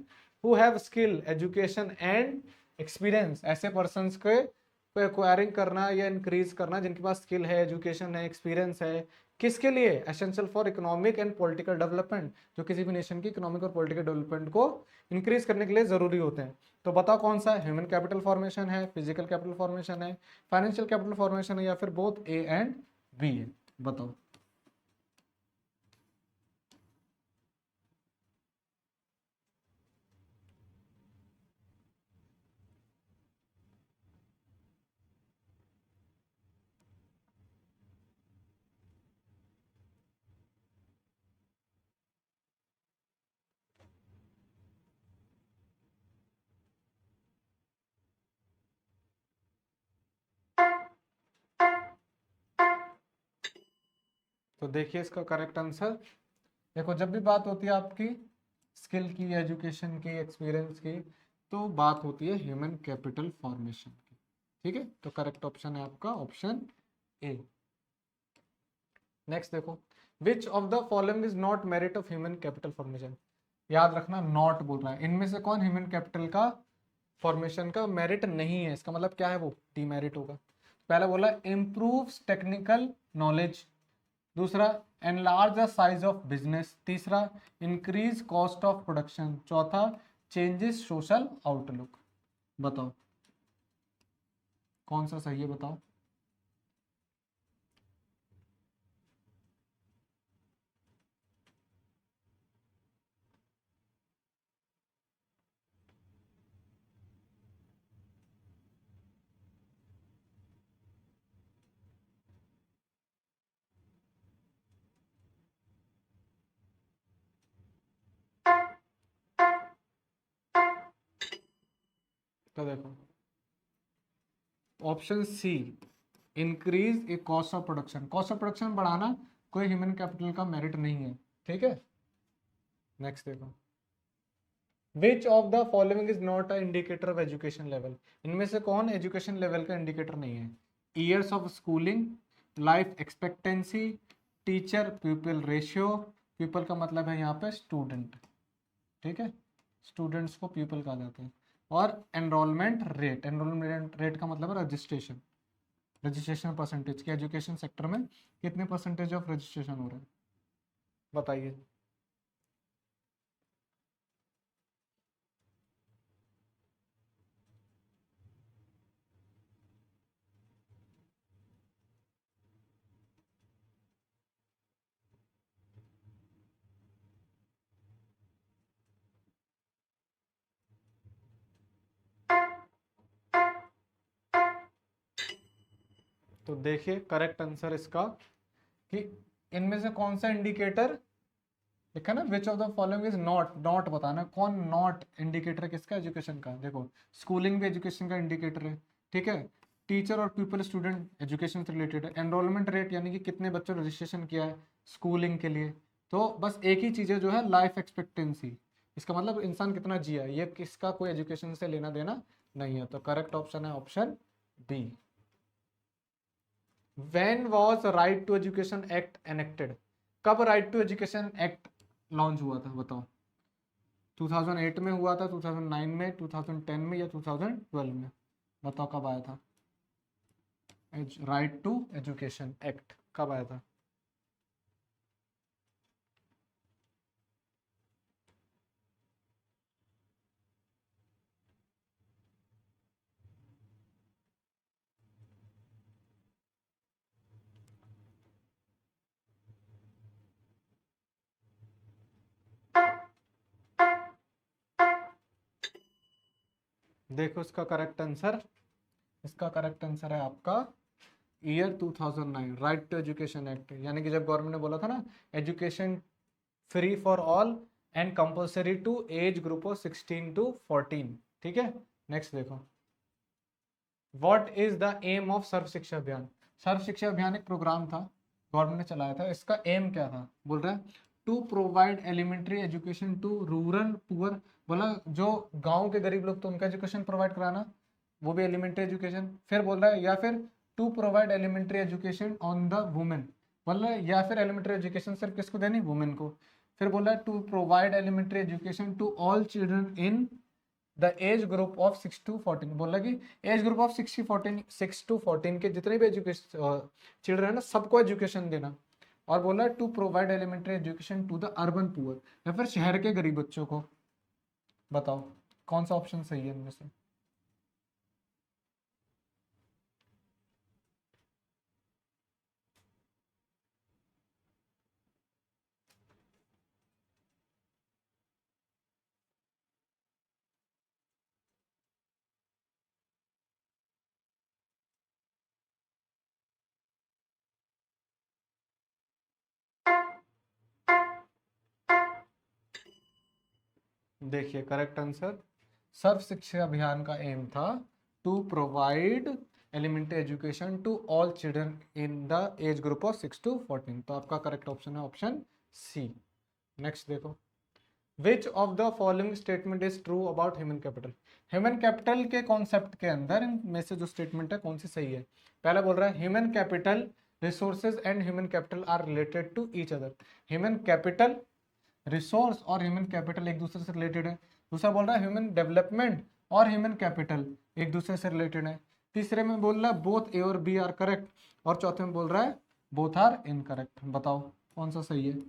who have skill, education and experience, ऐसे पर्सन्स के को एक्वायरिंग करना या इंक्रीज करना जिनके पास स्किल है, एजुकेशन है, एक्सपीरियंस है। किसके लिए? Essential for economic and political development, जो किसी भी नेशन की इकोनॉमिक और पॉलिटिकल डेवलपमेंट को इंक्रीज करने के लिए जरूरी होते हैं। तो बताओ कौन सा? ह्यूमन कैपिटल फॉर्मेशन है, फिजिकल कैपिटल फॉर्मेशन है, फाइनेंशियल कैपिटल फॉर्मेशन है, या फिर बोथ ए एंड बी है? बताओ। तो देखिए इसका करेक्ट आंसर, देखो जब भी बात होती है आपकी स्किल की, एजुकेशन की, एक्सपीरियंस की, तो बात होती है ह्यूमन कैपिटल फॉर्मेशन की। ठीक है, तो करेक्ट ऑप्शन है आपका ऑप्शन ए। नेक्स्ट देखो, which of the following is not merit of human capital formation. याद रखना नॉट बोल रहा है, इनमें से कौन ह्यूमन कैपिटल का फॉर्मेशन का मेरिट नहीं है? इसका मतलब क्या है? वो डीमेरिट होगा। पहला बोला इम्प्रूव्स टेक्निकल नॉलेज, दूसरा enlarge the size of business, तीसरा इंक्रीज कॉस्ट ऑफ प्रोडक्शन, चौथा चेंजेस सोशल आउटलुक। बताओ कौन सा सही है, बताओ। तो देखो option C, increase a cost of production. Cost of production बढ़ाना कोई ह्यूमन कैपिटल का मेरिट नहीं है। ठीक है, नेक्स्ट देखो, which of the following is not a indicator of education level. इनमें से कौन एजुकेशन लेवल का इंडिकेटर नहीं है? Years of schooling, life expectancy, teacher pupil ratio, people का मतलब है यहाँ पे स्टूडेंट। ठीक है, स्टूडेंट्स को पीपल कहा जाता है। और एनरोलमेंट रेट, एनरोलमेंट रेट का मतलब है रजिस्ट्रेशन, रजिस्ट्रेशन परसेंटेज के एजुकेशन सेक्टर में कितने परसेंटेज ऑफ रजिस्ट्रेशन हो रहा है, बताइए। तो देखिए करेक्ट आंसर इसका कि इनमें से कौन सा इंडिकेटर लिखा ना, विच of the following is not, not बताना कौन नॉट इंडिकेटर किसका? एजुकेशन का। देखो स्कूलिंग भी एजुकेशन का इंडिकेटर है। ठीक है, टीचर और पीपल स्टूडेंट एजुकेशन से रिलेटेड है। एनरोलमेंट रेट यानी कि कितने बच्चों ने रजिस्ट्रेशन किया है स्कूलिंग के लिए। तो बस एक ही चीज़ है जो है लाइफ एक्सपेक्टेंसी, इसका मतलब इंसान कितना जिया, ये किसका कोई एजुकेशन से लेना देना नहीं है। तो करेक्ट ऑप्शन है option B. When was right to education act enacted. कब right to education act launch हुआ था, बताओ। 2008 में हुआ था, 2009 में, 2010 में, या 2012 में? बताओ कब आया था राइट टू एजुकेशन एक्ट, कब आया था? देखो इसका करेक्ट आंसर, इसका करेक्ट आंसर है आपका year 2009, right to education act. यानी कि जब गवर्नमेंट ने बोला था ना education free for all and compulsory to age group of 16 to 14। ठीक है, नेक्स्ट देखो, what is the aim of Sarva Shiksha Abhiyan. सर्व शिक्षा अभियान एक प्रोग्राम था, गवर्नमेंट ने चलाया था। इसका एम क्या था? बोल रहा है to provide elementary education to rural poor. बोला जो गांव के गरीब लोग तो उनका एजुकेशन प्रोवाइड कराना, वो भी एलिमेंट्री एजुकेशन। फिर बोल रहा है या फिर to provide elementary education on the women, बोल रहा है या फिर एलिमेंट्री एजुकेशन सिर्फ किसको देनी? वुमेन को। फिर बोला to provide elementary education to all children in the age group of 6 to 14, बोला कि एज ग्रुप ऑफ 6 to 14 के जितने भी एजुकेशन चिल्ड्रन है ना, सबको एजुकेशन देना। और बोला to provide elementary education to the urban poor, या फिर शहर के गरीब बच्चों को। बताओ कौन सा ऑप्शन सही है इनमें से। देखिए करेक्ट आंसर, सर्व शिक्षा अभियान का एम था to provide elementary education to all children in the age group of 6 to 14। तो आपका करेक्ट ऑप्शन है ऑप्शन सी। नेक्स्ट देखो, which of the following statement is true about human capital. Human capital के concept के अंदर इनमें से जो स्टेटमेंट है कौन सी सही है। पहला बोल रहा है human capital resources and human capital are related to each other. Human capital resource और ह्यूमन कैपिटल एक दूसरे से रिलेटेड है। दूसरा बोल रहा है ह्यूमन डेवलपमेंट और ह्यूमन कैपिटल एक दूसरे से रिलेटेड है। तीसरे में बोल रहा है बोथ ए और बी आर करेक्ट, और चौथे में बोल रहा है बोथ आर इनकरेक्ट। बताओ कौन सा सही है।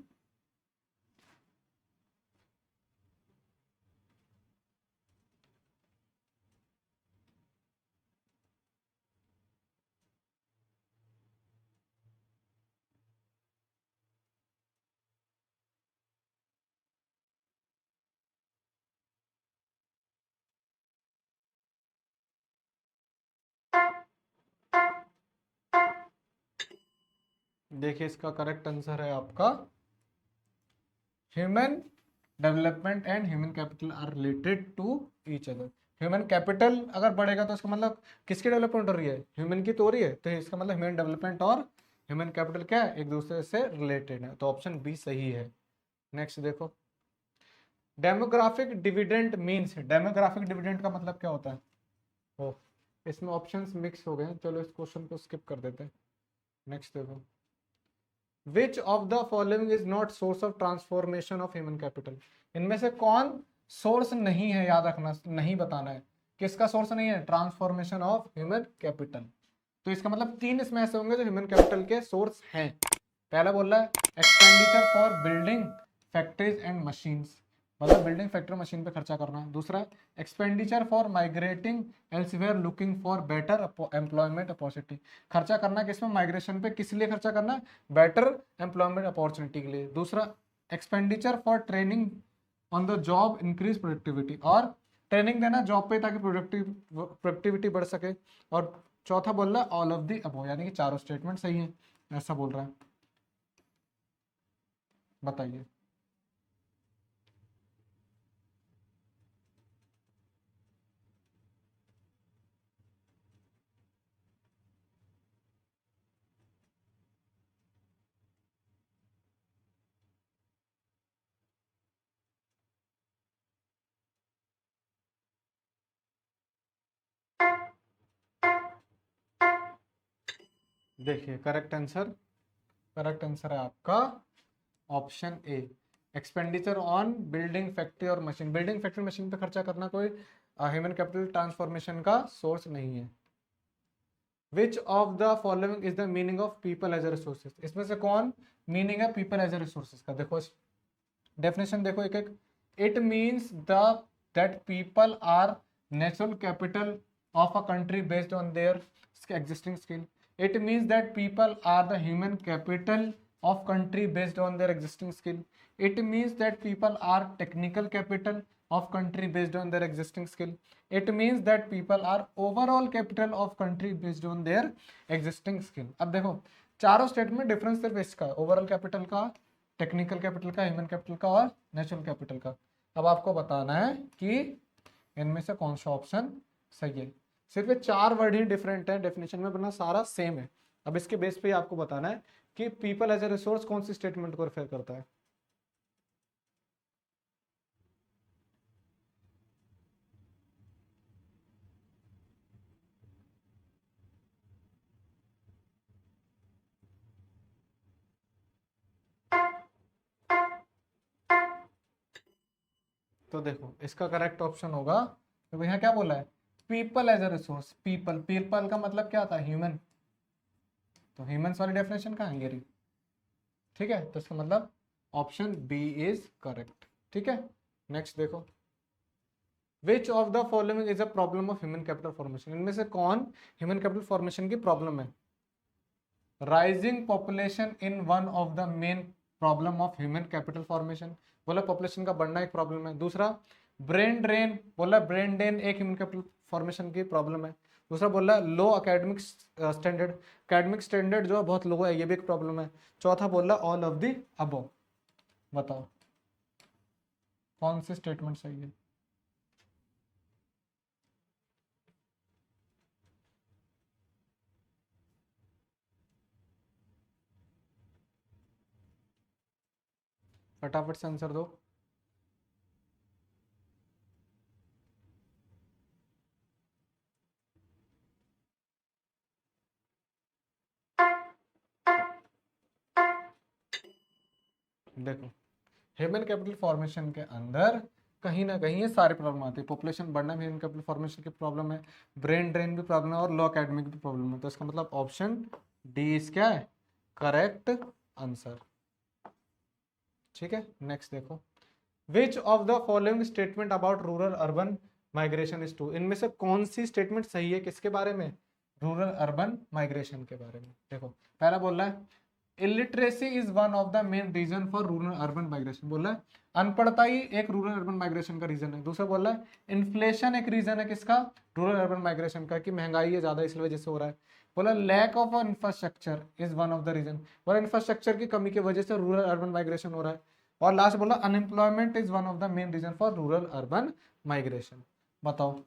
देखिए इसका करेक्ट आंसर है आपका human development and human capital are related to each other. Human capital अगर बढ़ेगा तो इसका मतलब किसकी डेवलपमेंट हो रही है, ह्यूमन की तो हो रही है, तो इसका मतलब ह्यूमन डेवलपमेंट और ह्यूमन कैपिटल क्या है, एक दूसरे से रिलेटेड है। तो ऑप्शन बी सही है। नेक्स्ट देखो, demographic dividend means, demographic dividend का मतलब क्या होता है। ओ, इसमें ऑप्शंस मिक्स हो गए हैं, चलो इस क्वेश्चन को स्किप कर देते हैं। नेक्स्ट देखो, which of the following is not source of transformation of human capital. इनमें से कौन सोर्स नहीं है, याद रखना, नहीं बताना है किसका सोर्स नहीं है, ट्रांसफॉर्मेशन ऑफ ह्यूमन कैपिटल। तो इसका मतलब तीन इसमें ऐसे होंगे जो ह्यूमन कैपिटल के सोर्स हैं। पहला बोल रहा है expenditure for building factories and machines, मतलब बिल्डिंग फैक्ट्री मशीन पे खर्चा करना। दूसरा expenditure for migrating elsewhere looking for better employment opportunity, खर्चा करना किसमें, माइग्रेशन पे, किस लिए खर्चा करना, बेटर एम्प्लॉयमेंट अपॉर्चुनिटी के लिए। दूसरा expenditure for training on the job increase productivity, और ट्रेनिंग देना जॉब पे ताकि प्रोडक्टिविटी बढ़ सके। और चौथा बोल रहा है ऑल ऑफ दी अबव, यानी कि चारों स्टेटमेंट सही है, ऐसा बोल रहा है। बताइए। देखिए करेक्ट आंसर है आपका option A, expenditure on building factory और मशीन। बिल्डिंग फैक्ट्री मशीन पे खर्चा करना कोई ह्यूमन कैपिटल ट्रांसफॉर्मेशन का सोर्स नहीं है। Which of the following is the meaning of people as a resources, इसमें से कौन मीनिंग है पीपल एज ए रिसोर्सेज का। देखो डेफिनेशन देखो एक एक, it means the that people are natural capital of a country based on their existing skill. It means that people are the human capital of country based on their existing skill. It means that people are technical capital of country based on their existing skill. It means that people are overall capital of country based on their existing skill. अब देखो चारों state में difference सिर्फ इसका, overall capital का, technical capital का, human capital का और नेचुरल कैपिटल का। अब आपको बताना है कि इनमें से कौन सा ऑप्शन सही है। सिर्फ ये चार वर्ड ही डिफरेंट है डेफिनेशन में, वरना सारा सेम है। अब इसके बेस पे आपको बताना है कि पीपल एज ए रिसोर्स कौन सी स्टेटमेंट को रेफर करता है। तो देखो इसका करेक्ट ऑप्शन होगा, तो भैया क्या बोला है, people as a resource. People, people का मतलब क्या था, ह्यूमन, तो ह्यूमंस वाली डेफिनेशन कहाँ है, ये रही। ठीक है, तो इसका मतलब ऑप्शन बी इज करेक्ट। ठीक है, नेक्स्ट देखो, which of the following is a problem of human capital formation, इनमें से कौन ह्यूमन कैपिटल फॉर्मेशन की प्रॉब्लम है। Rising population in one of the main problem of human capital formation, बोला population का बढ़ना एक प्रॉब्लम है। दूसरा ब्रेन ड्रेन, बोला ब्रेन ड्रेन एक ह्यूमन कैपिटल फॉर्मेशन की प्रॉब्लम है। दूसरा बोला लो अकेडमिक स्टैंडर्ड, अकेडमिक स्टैंडर्ड जो है बहुत लो है, ये भी एक प्रॉब्लम है। चौथा बोला ऑल ऑफ द अबव। बताओ कौन सी स्टेटमेंट सही है। फटाफट से आंसर दो। देखो ह्यूमन कैपिटल फॉर्मेशन के अंदर कहीं ना कहीं ये सारे प्रॉब्लम आती है, पॉपुलेशन बढ़ना भी ह्यूमन कैपिटल फॉर्मेशन की प्रॉब्लम है, ब्रेन ड्रेन भी प्रॉब्लम है, और लो एकेडमिक भी प्रॉब्लम है। तो इसका मतलब ऑप्शन डी इज क्या है, करेक्ट आंसर। ठीक है, नेक्स्ट देखो, which of the following statement about rural urban migration is true, इनमें से कौन सी स्टेटमेंट सही है, किसके बारे में, रूरल अर्बन माइग्रेशन के बारे में। देखो पहला बोल रहा है illiteracy is one of the main reason for rural urban migration, बोला है अनपढ़ता ही एक रूरल अर्बन माइग्रेशन का रीजन है। दूसरा बोला है इन्फ्लेशन एक रीजन है किसका, रूरल अर्बन माइग्रेशन का, कि महंगाई है ज्यादा इसलिए वजह से हो रहा है। बोला lack of infrastructure is one of the reason, बोला इंफ्रास्ट्रक्चर की कमी की वजह से रूरल अर्बन माइग्रेशन हो रहा है। और लास्ट बोला unemployment is one of the main reason for rural urban migration. बताओ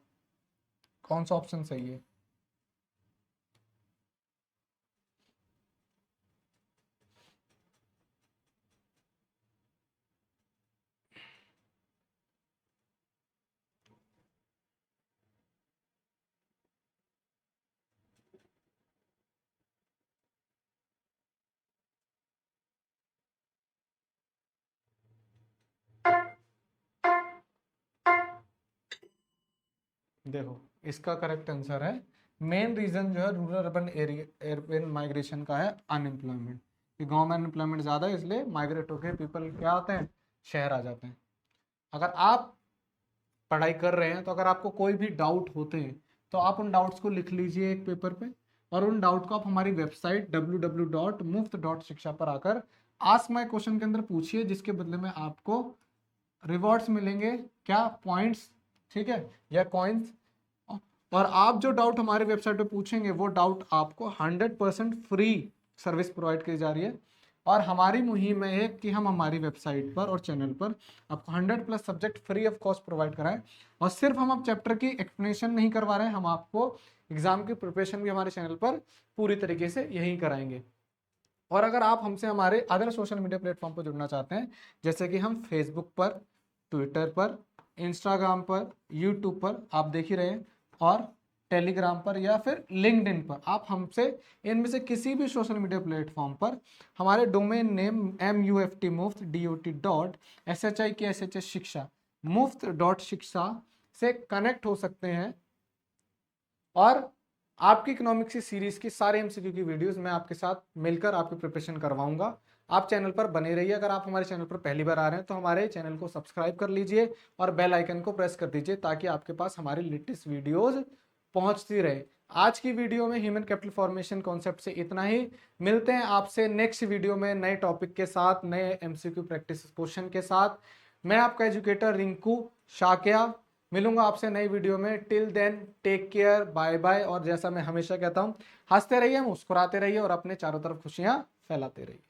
कौन सा ऑप्शन सही है। देखो इसका करेक्ट आंसर है, मेन रीजन जो है rural urban area urban migration का है अनएम्प्लॉयमेंट, कि गांव में अनएम्प्लॉयमेंट ज़्यादा है इसलिए माइग्रेट होकर पीपल क्या आते हैं, शहर आ जाते हैं। अगर आप पढ़ाई कर रहे हैं तो अगर आपको कोई भी डाउट होते हैं तो आप उन डाउट्स को लिख लीजिए एक पेपर पे, और उन डाउट को आप हमारी वेबसाइट www.muft.shiksha पर आकर आस्क माय क्वेश्चन के अंदर पूछिए, जिसके बदले में आपको रिवॉर्ड्स मिलेंगे, क्या पॉइंट्स, ठीक है, या कॉइन्स। और आप जो डाउट हमारे वेबसाइट पे पूछेंगे वो डाउट आपको 100% फ्री सर्विस प्रोवाइड की जा रही है। और हमारी मुहिम है एक कि हम हमारी वेबसाइट पर और चैनल पर आपको 100+ subject free of cost provide कराएं। और सिर्फ हम आप चैप्टर की एक्सप्लेनेशन नहीं करवा रहे हैं, हम आपको एग्जाम की प्रिपरेशन भी हमारे चैनल पर पूरी तरीके से यही कराएंगे। और अगर आप हमसे हमारे अदर सोशल मीडिया प्लेटफॉर्म पर जुड़ना चाहते हैं, जैसे कि हम फेसबुक पर, ट्विटर पर, इंस्टाग्राम पर, यूट्यूब पर आप देख ही रहे हैं, और टेलीग्राम पर या फिर लिंक्डइन पर, आप हमसे इनमें से किसी भी सोशल मीडिया प्लेटफॉर्म पर हमारे डोमेन नेम MUFT मुफ्त DOT.SHIKSHS शिक्षा मुफ्त.शिक्षा से कनेक्ट हो सकते हैं। और आपकी इकोनॉमिक्स की सीरीज की सारे MCQ की वीडियोस मैं आपके साथ मिलकर आपकी प्रिपरेशन करवाऊंगा। आप चैनल पर बने रहिए। अगर आप हमारे चैनल पर पहली बार आ रहे हैं तो हमारे चैनल को सब्सक्राइब कर लीजिए और बेल आइकन को प्रेस कर दीजिए, ताकि आपके पास हमारी लेटेस्ट वीडियोस पहुंचती रहे। आज की वीडियो में ह्यूमन कैपिटल फॉर्मेशन कॉन्सेप्ट से इतना ही। मिलते हैं आपसे नेक्स्ट वीडियो में नए टॉपिक के साथ, नए MCQ प्रैक्टिस क्वेश्चन के साथ। मैं आपका एजुकेटर रिंकू शाक्या मिलूंगा आपसे नई वीडियो में। Till then take care, bye bye. और जैसा मैं हमेशा कहता हूं, हंसते रहिए, मुस्कुराते रहिए और अपने चारों तरफ खुशियां फैलाते रहिए।